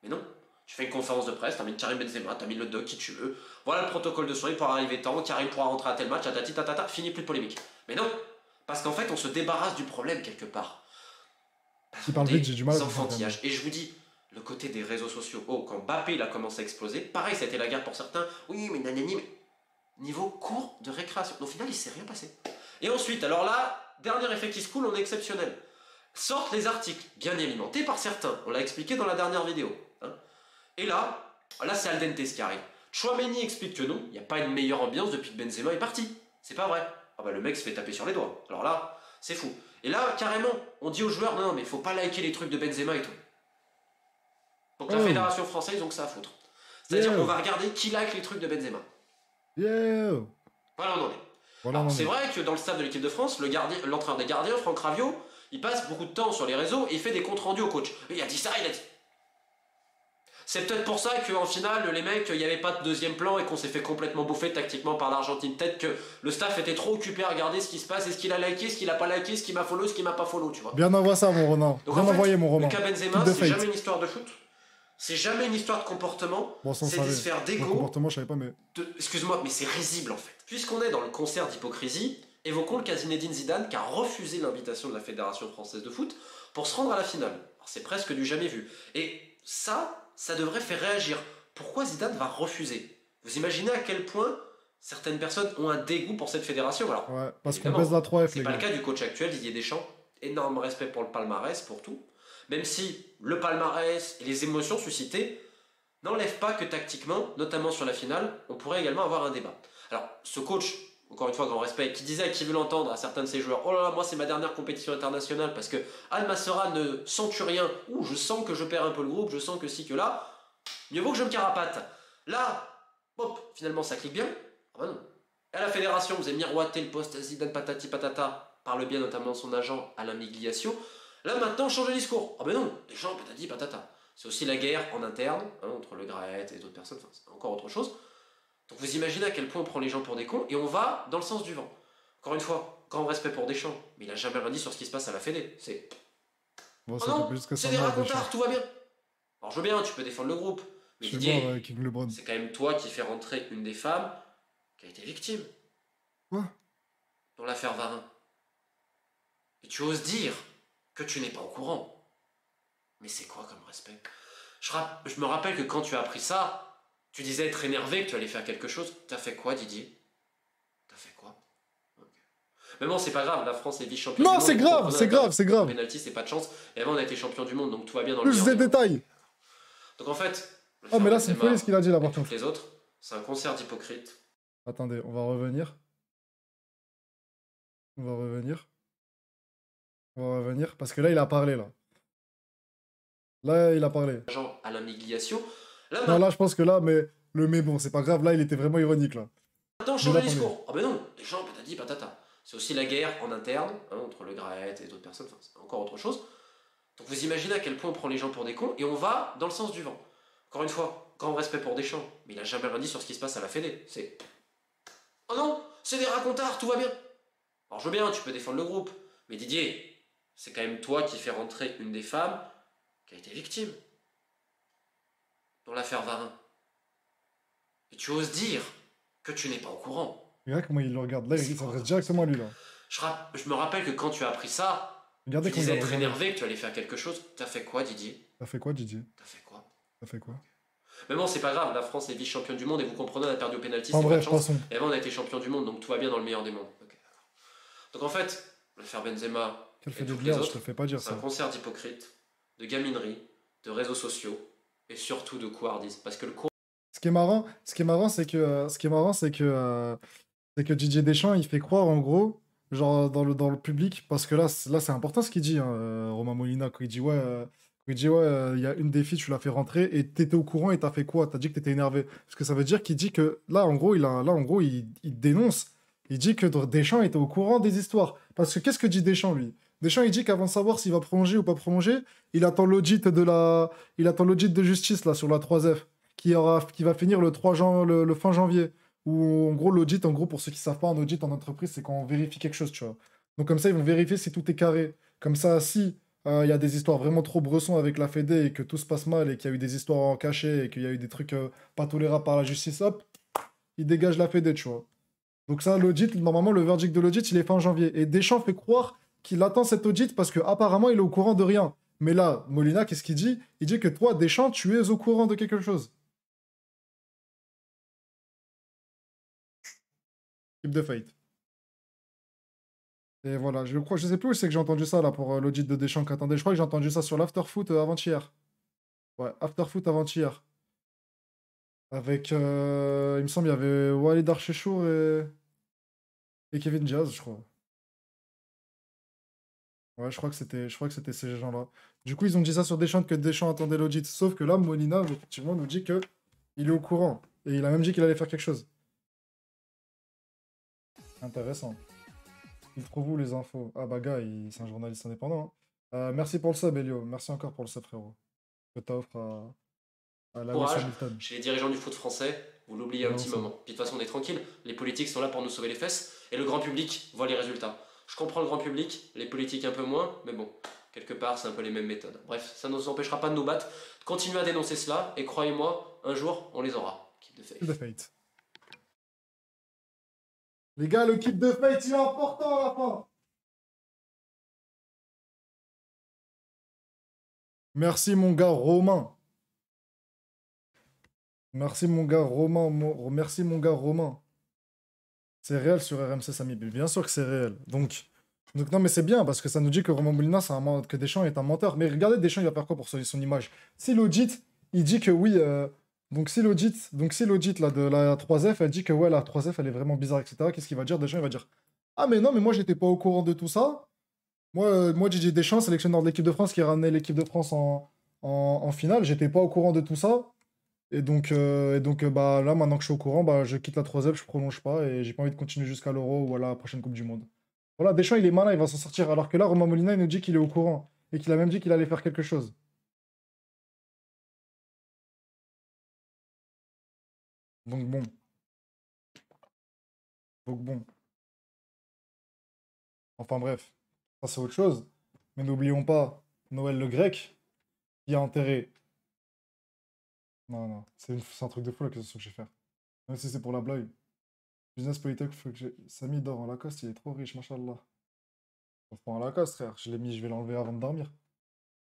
Mais non. Tu fais une conférence de presse, t'as mis Karim Benzema, t'as mis le doc, qui tu veux. Voilà le protocole de soins pour arriver temps, Karim pourra rentrer à tel match, tatata, fini, plus de polémique. Mais non, parce qu'en fait, on se débarrasse du problème quelque part. Il parle vite, j'ai du mal à enfantillages. Et je vous dis, le côté des réseaux sociaux, quand Mbappé il a commencé à exploser, pareil, ça a été la guerre pour certains. Oui, mais nanani, mais niveau cours de récréation. Au final, il s'est rien passé. Et ensuite, alors là, dernier effet qui se coule, on est exceptionnel. sortent les articles, bien alimentés par certains. On l'a expliqué dans la dernière vidéo. Hein. Et là c'est al dente ce qui arrive. Chouameni explique que non, il n'y a pas une meilleure ambiance depuis que Benzema est parti. C'est pas vrai. Ah bah le mec se fait taper sur les doigts. Alors là, c'est fou. Et là, carrément, on dit aux joueurs, non, mais faut pas liker les trucs de Benzema et tout. Donc la fédération française, ils ont que ça à foutre. C'est-à-dire qu'on va regarder qui like les trucs de Benzema. Voilà, on en est. C'est vrai que dans le staff de l'équipe de France, l'entraîneur des gardiens, Franck Raviot, il passe beaucoup de temps sur les réseaux et il fait des comptes rendus au coach. Et il a dit ça, il a dit. C'est peut-être pour ça qu'en finale, les mecs, il n'y avait pas de deuxième plan et qu'on s'est fait complètement bouffer tactiquement par l'Argentine. Peut-être que le staff était trop occupé à regarder ce qui se passe, est-ce qu'il a liké, ce qu'il a pas liké, ce qui m'a follow, ce qui m'a pas follow, tu vois. Bien envoie ça, mon Ronan. Donc, bien envoyé, mon Ronan. Le cas Benzema, c'est jamais une histoire de foot. C'est jamais une histoire de comportement. Bon, c'est des sphères d'ego. Comportement, je savais pas, mais. Excuse-moi, mais c'est risible en fait. Puisqu'on est dans le concert d'hypocrisie, évoquons le cas Zinedine Zidane qui a refusé l'invitation de la Fédération française de foot pour se rendre à la finale. C'est presque du jamais vu. Et ça devrait faire réagir. Pourquoi Zidane va refuser? Vous imaginez à quel point certaines personnes ont un dégoût pour cette fédération? Alors, ouais, parce qu'on baisse la 3F. C'est pas le cas du coach actuel, Didier Deschamps. Énorme respect pour le palmarès, pour tout. Même si le palmarès et les émotions suscitées n'enlèvent pas que tactiquement, notamment sur la finale, on pourrait également avoir un débat. Alors, ce coach, encore une fois, grand respect, qui disait à qui veut l'entendre, à certains de ses joueurs, oh là là, moi c'est ma dernière compétition internationale parce que Al Massera ne sent rien, ou je sens que je perds un peu le groupe, je sens que si, que là, mieux vaut que je me carapate. Là, hop, finalement ça clique bien. Ah bah non. Et à la fédération, vous avez miroité le poste Zidane patati patata, par le biais notamment de son agent Alain Migliaccio. Là maintenant, change de discours. Ah ben non, Deschamps patati patata. C'est aussi la guerre en interne, hein, entre le Graët et d'autres personnes, enfin, c'est encore autre chose. Donc vous imaginez à quel point on prend les gens pour des cons et on va dans le sens du vent. Encore une fois, grand respect pour Deschamps, mais il a jamais rien dit sur ce qui se passe à la Fédé. C'est. Bon, oh non, c'est des racontards, tout va bien. Alors je veux bien, tu peux défendre le groupe, mais Didier, c'est quand même toi qui fais rentrer une des femmes qui a été victime. Quoi? Dans l'affaire Varin. Et tu oses dire que tu n'es pas au courant. Mais c'est quoi comme respect? Je me rappelle que quand tu as appris ça, tu disais être énervé, que tu allais faire quelque chose. T'as fait quoi, Didier? T'as fait quoi? Okay. Mais bon, c'est pas grave, la France est vice-championne. Non, c'est grave, c'est grave, c'est grave. Penalty, c'est pas de chance. Et avant, on a été champion du monde, donc tout va bien dans plus le des détails. Donc en fait. Oh, mais là, c'est folie ce qu'il a dit là, par contre. Les autres, c'est un concert d'hypocrites. Attendez, on va revenir. On va revenir, parce que là, il a parlé, là. Là, il a parlé. Jean Alain Migliaccio. Non, là, je pense que là, mais bon, c'est pas grave, là, il était vraiment ironique, là. Maintenant, change de discours. Ah ben non, Deschamps, patati patata. C'est aussi la guerre en interne, hein, entre le Graët et d'autres personnes, enfin, c'est encore autre chose. Donc vous imaginez à quel point on prend les gens pour des cons et on va dans le sens du vent. Encore une fois, grand respect pour Deschamps, mais il a jamais rien dit sur ce qui se passe à la Fédé. C'est. Oh non, c'est des racontards, tout va bien. Alors je veux bien, tu peux défendre le groupe, mais Didier, c'est quand même toi qui fais rentrer une des femmes qui a été victime dans l'affaire Varin. Et tu oses dire que tu n'es pas au courant. Regarde comment il le regarde. Là, il s'adresse directement à lui, là. Je me rappelle que quand tu as appris ça, regardez tu disais être énervé, que tu allais faire quelque chose. T'as fait quoi, Didier? T'as fait quoi, Didier? T'as fait quoi? T'as fait quoi? Mais bon, c'est pas grave, la France est vice-championne du monde et vous comprenez, on a perdu au pénalty, c'est pas de chance. Et avant, on a été champion du monde, donc tout va bien dans le meilleur des mondes. Okay. Donc en fait, l'affaire Benzema, je te fais pas dire ça. C'est un concert d'hypocrites, de gaminerie, de réseaux sociaux et surtout de couardise. Parce que le Ce qui est marrant, c'est que Didier Deschamps, il fait croire en gros, genre dans le public, parce que là c'est important ce qu'il dit, hein, Romain Molina, quand il dit ouais, il y a une des filles, tu l'as fait rentrer et t'étais au courant et t'as fait quoi? T'as dit que t'étais énervé. Parce que ça veut dire qu'il dit que là en gros, il dénonce. Il dit que Deschamps était au courant des histoires. Parce que qu'est-ce que dit Deschamps, lui? Deschamps, il dit qu'avant de savoir s'il va prolonger ou pas prolonger, il attend l'audit de justice là sur la 3F qui va finir le fin janvier. Où en gros l'audit, pour ceux qui savent pas, un audit en entreprise, c'est quand on vérifie quelque chose, tu vois. Donc comme ça, ils vont vérifier si tout est carré. Comme ça, si il y a des histoires vraiment trop bressons avec la Fédé et que tout se passe mal et qu'il y a eu des histoires en cachet et qu'il y a eu des trucs pas tolérables par la justice, hop, ils dégagent la Fédé, tu vois. Donc ça, l'audit, normalement, le verdict de l'audit, il est fin janvier. Et Deschamps fait croire qu'il attend cet audit parce qu'apparemment, il est au courant de rien. Mais là, Molina, qu'est-ce qu'il dit? Il dit que toi, Deschamps, tu es au courant de quelque chose. Keep the fight. Et voilà, je crois, je sais plus où c'est que j'ai entendu ça là pour l'audit de Deschamps. Attendez, je crois que j'ai entendu ça sur l'Afterfoot avant-hier. Ouais, Afterfoot avant-hier. Avec, il me semble, il y avait Walid Archechour et Kevin Diaz, je crois. Ouais, je crois que c'était ces gens-là. Du coup, ils ont dit ça sur Deschamps que Deschamps attendait l'audit. Sauf que là, Molina, effectivement, nous dit que il est au courant. Et il a même dit qu'il allait faire quelque chose. Intéressant. Il trouve où les infos? Ah bah gars, c'est un journaliste indépendant, hein. Merci pour le sub, Elio. Merci encore pour le sub, frérot. Que t'offres à la West Courage Hamilton. chez les dirigeants du foot français, vous l'oubliez un Non, petit ça. moment. Puis de toute façon, on est tranquille, les politiques sont là pour nous sauver les fesses, et le grand public voit les résultats. Je comprends le grand public, les politiques un peu moins, mais bon, quelque part, c'est un peu les mêmes méthodes. Bref, ça ne nous empêchera pas de nous battre. Continuez à dénoncer cela, et croyez-moi, un jour, on les aura. Keep the Keep the faith. Fate. Les gars, le Keep the Fate, il est important à la fin. Merci, mon gars Romain. Merci, mon gars Romain. Merci, mon gars Romain. C'est réel sur RMC Samy. Bien sûr que c'est réel. Donc non, mais c'est bien parce que ça nous dit que Romain Molina, que Deschamps est un menteur. Mais regardez, Deschamps, il va faire quoi pour son image? Si l'audit, il dit que oui. Donc si l'audit là, de la 3F, elle dit que ouais, la 3F, elle est vraiment bizarre, etc. Qu'est-ce qu'il va dire? Deschamps, il va dire ah, mais non, mais moi, j'étais pas au courant de tout ça. Moi Didier Deschamps, sélectionneur de l'équipe de France qui a ramené l'équipe de France en finale, j'étais pas au courant de tout ça. Et donc, bah, là, maintenant que je suis au courant, bah, je quitte la 3F, je prolonge pas et j'ai pas envie de continuer jusqu'à l'Euro ou à la prochaine Coupe du Monde. Voilà, Deschamps, il est malin, il va s'en sortir. Alors que là, Romain Molina, il nous dit qu'il est au courant et qu'il a même dit qu'il allait faire quelque chose. Donc bon, donc bon. Enfin bref, ça c'est autre chose. Mais n'oublions pas Noël le Grec qui a enterré. Non, non, c'est un truc de fou là que je vais faire. Même si c'est pour la blague. Business politique, faut que j'ai. Samy dort en Lacoste, il est trop riche, machallah. On prend en Lacoste, frère. Je l'ai mis, je vais l'enlever avant de dormir.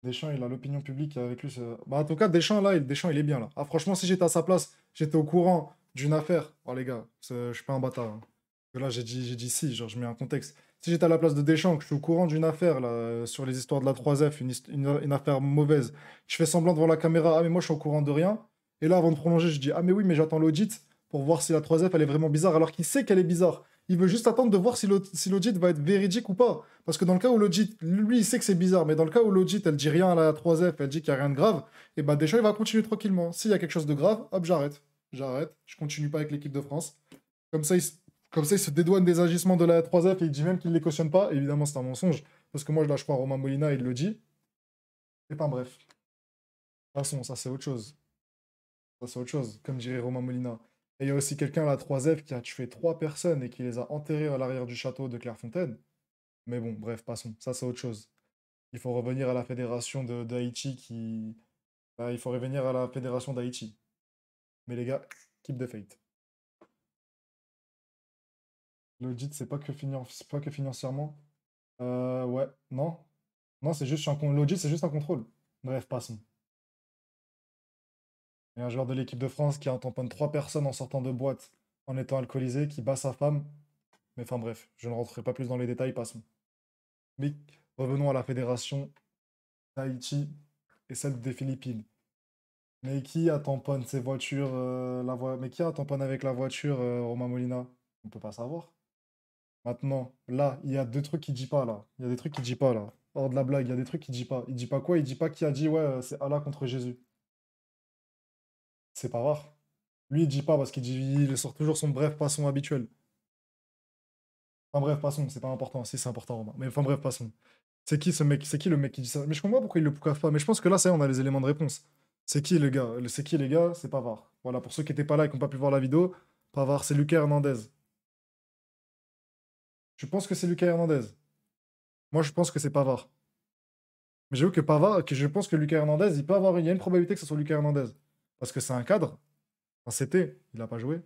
Deschamps, il a l'opinion publique avec lui. Bah, en tout cas, Deschamps, là, Deschamps, il est bien, là. Ah, franchement, si j'étais à sa place, j'étais au courant d'une affaire. Oh, les gars, je suis pas un bâtard, hein. Parce que là, j'ai dit si, genre, je mets un contexte. Si j'étais à la place de Deschamps, que je suis au courant d'une affaire, là, sur les histoires de la 3F, une affaire mauvaise, je fais semblant devant la caméra, ah, mais moi, je suis au courant de rien. Et là, avant de prolonger, je dis, ah, mais oui, mais j'attends l'audit pour voir si la 3F, elle est vraiment bizarre, alors qu'il sait qu'elle est bizarre. Il veut juste attendre de voir si l'audit va être véridique ou pas. Parce que dans le cas où l'audit, lui, il sait que c'est bizarre, mais dans le cas où l'audit, elle dit rien à la 3F, elle dit qu'il n'y a rien de grave, et bah déjà, il va continuer tranquillement. S'il y a quelque chose de grave, hop, j'arrête. J'arrête. Je continue pas avec l'équipe de France. Comme ça, il se dédouane des agissements de la 3F et il dit même qu'il ne les cautionne pas. Évidemment, c'est un mensonge. Parce que moi, là, je crois à Romain Molina, il le dit. Et pas bref. De toute façon, ça, c'est autre chose. Ça, c'est autre chose, comme dirait Romain Molina. Et il y a aussi quelqu'un à la 3F qui a tué 3 personnes et qui les a enterrées à l'arrière du château de Clairefontaine. Mais bon, bref, passons. Ça, c'est autre chose. Il faut revenir à la fédération d'Haïti qui. Bah, il faut revenir à la fédération d'Haïti. Mais les gars, keep the faith. L'audit, c'est pas que financièrement. Ouais, non. Non, c'est juste l'audit, c'est juste un contrôle. Bref, passons. Il y a un joueur de l'équipe de France qui a tamponne 3 personnes en sortant de boîte en étant alcoolisé, qui bat sa femme. Mais enfin bref, je ne rentrerai pas plus dans les détails, passons. Mais revenons à la fédération d'Haïti et celle des Philippines. Mais qui a tamponne ses voitures, mais qui a tamponne avec la voiture, Romain Molina? On peut pas savoir. Maintenant, là, il y a deux trucs qu'il dit pas, là. Il y a des trucs qu'il dit pas, là. Hors de la blague, il y a des trucs qu'il dit pas. Il dit pas quoi? Il dit pas qui a dit, ouais, c'est Allah contre Jésus. C'est pas rare. Lui, il dit pas parce il sort toujours son bref passons habituel. Enfin bref, passons, c'est pas important. Si, c'est important, Romain. Mais enfin bref, passons. C'est qui ce mec? C'est qui le mec qui dit ça? Mais je comprends pas pourquoi il le poucave pas. Mais je pense que là, ça y est, on a les éléments de réponse. C'est qui, le gars? C'est qui, les gars? C'est Pavard. Voilà, pour ceux qui étaient pas là et qui n'ont pas pu voir la vidéo, Pavard, c'est Lucas Hernandez. Je pense que c'est Lucas Hernandez. Moi, je pense que c'est Pavard. Mais j'avoue que Pavard, que je pense que Lucas Hernandez, il y a une probabilité que ce soit Lucas Hernandez. Parce que c'est un cadre. Un CT, il a pas joué.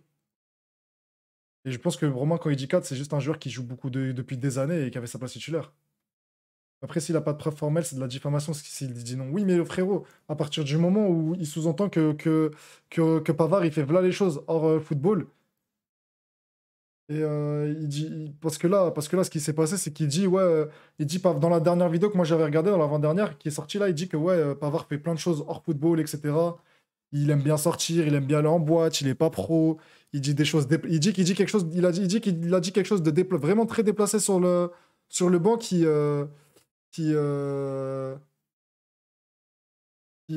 Et je pense que Romain, quand il dit cadre, c'est juste un joueur qui joue beaucoup depuis des années et qui avait sa place titulaire. Après, s'il n'a pas de preuve formelle, c'est de la diffamation s'il dit non. Oui, mais le frérot, à partir du moment où il sous-entend que Pavard, il fait voilà les choses hors football, Et parce que là, ce qui s'est passé, c'est qu'il dit, ouais, il dit, dans la dernière vidéo que moi j'avais regardée, dans l'avant-dernière, qui est sortie là, il dit que, ouais, Pavard fait plein de choses hors football, etc. Il aime bien sortir, il aime bien aller en boîte, il est pas pro. Il dit des choses, il dit quelque chose, il dit qu'il a dit quelque chose de vraiment très déplacé sur le banc qui, euh, qui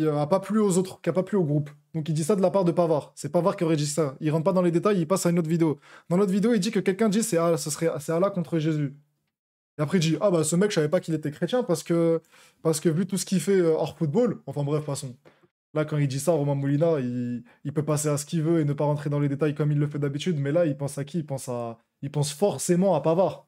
a pas plu aux autres, qui a pas plu au groupe. Donc il dit ça de la part de Pavard. C'est Pavard qui aurait dit ça. Il rentre pas dans les détails, il passe à une autre vidéo. Dans l'autre vidéo, il dit que quelqu'un dit c'est Allah contre Jésus. Et après il dit ah bah ce mec je savais pas qu'il était chrétien parce que vu tout ce qu'il fait hors football, enfin bref passons. Là quand il dit ça, Romain Molina, il peut passer à ce qu'il veut et ne pas rentrer dans les détails comme il le fait d'habitude. Mais là il pense à qui? Il pense forcément à Pavard.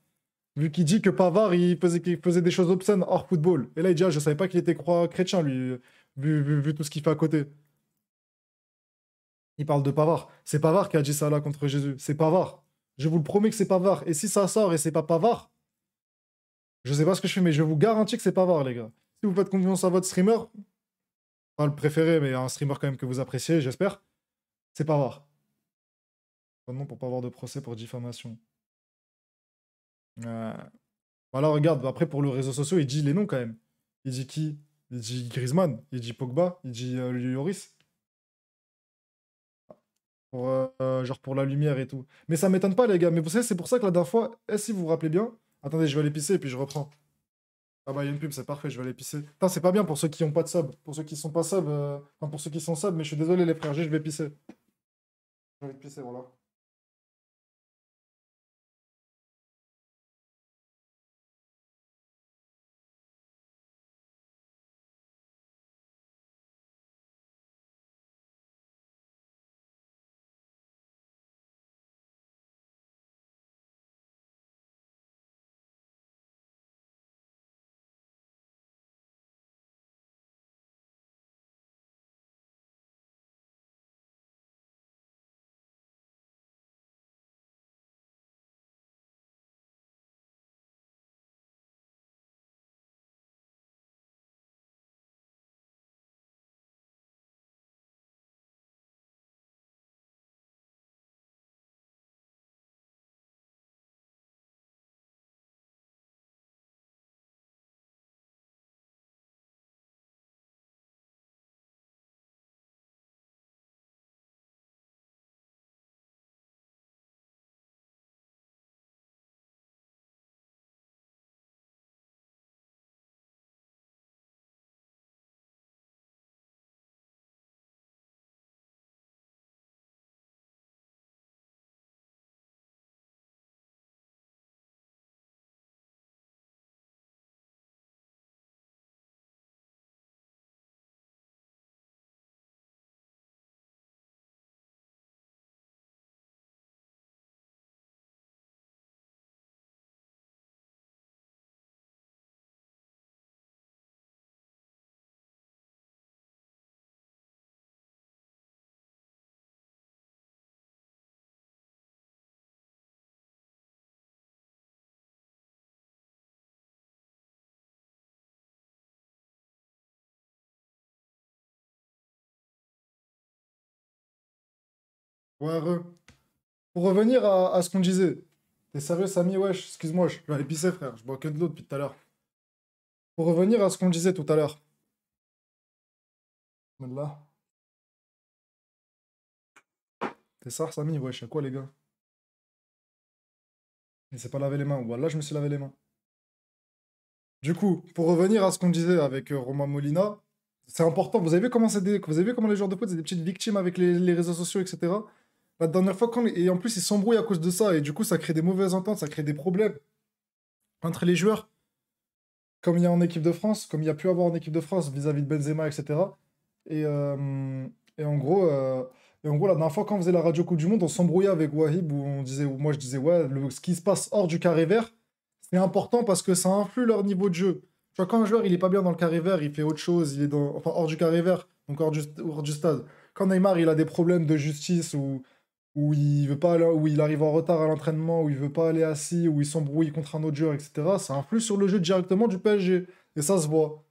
Vu qu'il dit que Pavard, il faisait des choses obscènes hors football. Et là, il dit, ah, je savais pas qu'il était chrétien, lui, vu tout ce qu'il fait à côté. Il parle de Pavard. C'est Pavard qui a dit ça là contre Jésus. C'est Pavard. Je vous le promets que c'est Pavard. Et si ça sort et c'est pas Pavard, je sais pas ce que je fais, mais je vous garantis que c'est Pavard, les gars. Si vous faites confiance à votre streamer, pas le préféré, mais un streamer quand même que vous appréciez, j'espère, c'est Pavard. Vraiment pour pas avoir de procès pour diffamation. Voilà, regarde, après pour les réseaux sociaux, il dit les noms quand même. Il dit qui? Il dit Griezmann, il dit Pogba, il dit Lloris. Genre pour la lumière et tout. Mais ça m'étonne pas, les gars. Mais vous savez, c'est pour ça que la dernière fois, si vous vous rappelez bien. Attendez, je vais aller pisser et puis je reprends. Ah bah, il y a une pub, c'est parfait, je vais aller pisser. Putain, c'est pas bien pour ceux qui ont pas de sub. Pour ceux qui sont pas sub, enfin pour ceux qui sont sub, mais je suis désolé, les frères, je vais pisser. Je vais pisser, voilà. Ouais, pour revenir à ce qu'on disait. T'es sérieux, Samy? Wesh, excuse-moi, je vais aller pisser, frère. Je bois que de l'eau depuis tout à l'heure. Pour revenir à ce qu'on disait tout à l'heure. Là. T'es ça, Samy? Wesh, y'a quoi, les gars? Il s'est pas lavé les mains. Voilà, je me suis lavé les mains. Du coup, pour revenir à ce qu'on disait avec Romain Molina, c'est important. Vous avez vu comment vous avez vu comment les joueurs de foot, c'est des petites victimes avec les réseaux sociaux, etc. La dernière fois, et en plus, ils s'embrouillent à cause de ça, et du coup, ça crée des mauvaises ententes, ça crée des problèmes entre les joueurs, comme il y a en équipe de France, comme il y a pu avoir en équipe de France vis-à-vis de Benzema, etc. Et, euh, et en gros, euh, la dernière fois, quand on faisait la radio Coupe du Monde, on s'embrouillait avec Wahib, où moi je disais, ouais, ce qui se passe hors du carré vert, c'est important parce que ça influe leur niveau de jeu. Tu vois, quand un joueur il est pas bien dans le carré vert, il fait autre chose, il est enfin, hors du carré vert, donc hors du stade. Quand Neymar il a des problèmes de justice où il veut pas où il arrive en retard à l'entraînement, où il veut pas aller assis, où il s'embrouille contre un autre joueur, etc., ça influe sur le jeu directement du PSG. Et ça se voit.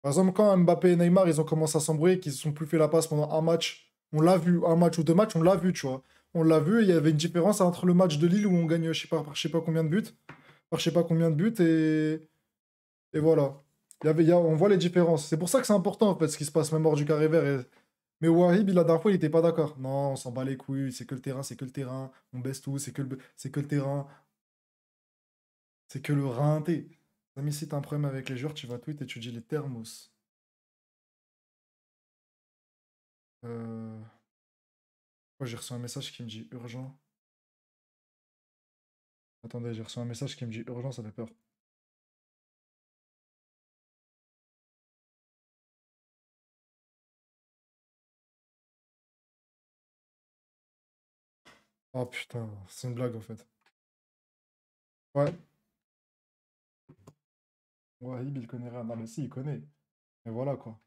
Par exemple, quand Mbappé et Neymar, ils ont commencé à s'embrouiller, qu'ils se sont plus fait la passe pendant un match, on l'a vu, un match ou deux matchs, on l'a vu, tu vois. On l'a vu, il y avait une différence entre le match de Lille où on gagne, je sais pas, par je sais pas combien de buts. Par je sais pas combien de buts et voilà. On voit les différences. C'est pour ça que c'est important en fait ce qui se passe même hors du carré vert. Mais Wahib, la dernière fois, il était pas d'accord. Non, on s'en bat les couilles, c'est que le terrain, c'est que le terrain. On baisse tout, c'est que le terrain. C'est que le rinté. Samy, si t'as un problème avec les joueurs, tu vas tweet et tu dis les thermos. Euh... Ouais, j'ai reçu un message qui me dit urgent. Attendez, j'ai reçu un message qui me dit urgent, ça fait peur. Oh putain, c'est une blague en fait. Ouais, Wahib, il connaît rien. Non, mais si, il connaît. Mais voilà quoi.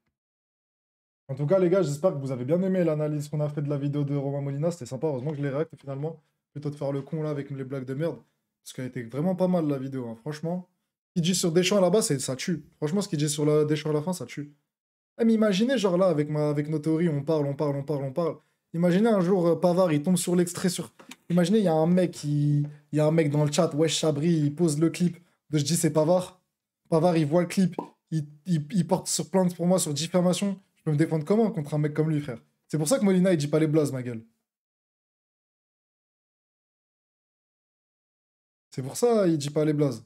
En tout cas, les gars, j'espère que vous avez bien aimé l'analyse qu'on a fait de la vidéo de Romain Molina. C'était sympa, heureusement que je l'ai réacté finalement. Plutôt de faire le con là avec les blagues de merde. Parce qu'elle était vraiment pas mal la vidéo, hein. Franchement. Ce qu'il dit sur Deschamps là-bas, ça tue. Franchement, ce qu'il dit sur Deschamps à la fin, ça tue. Eh, mais imaginez, genre là, avec nos théories, on parle, on parle, on parle, on parle. Imaginez un jour, Pavard, il tombe sur l'extrait sur. Imaginez, il y a un mec dans le chat, Wesh Chabri, il pose le clip de Je dis c'est Pavard. Pavard, il voit le clip, il porte sur plainte pour moi sur diffamation. Je peux me défendre comment contre un mec comme lui, frère? C'est pour ça que Molina, il dit pas les blazes, ma gueule. C'est pour ça, il dit pas les blazes.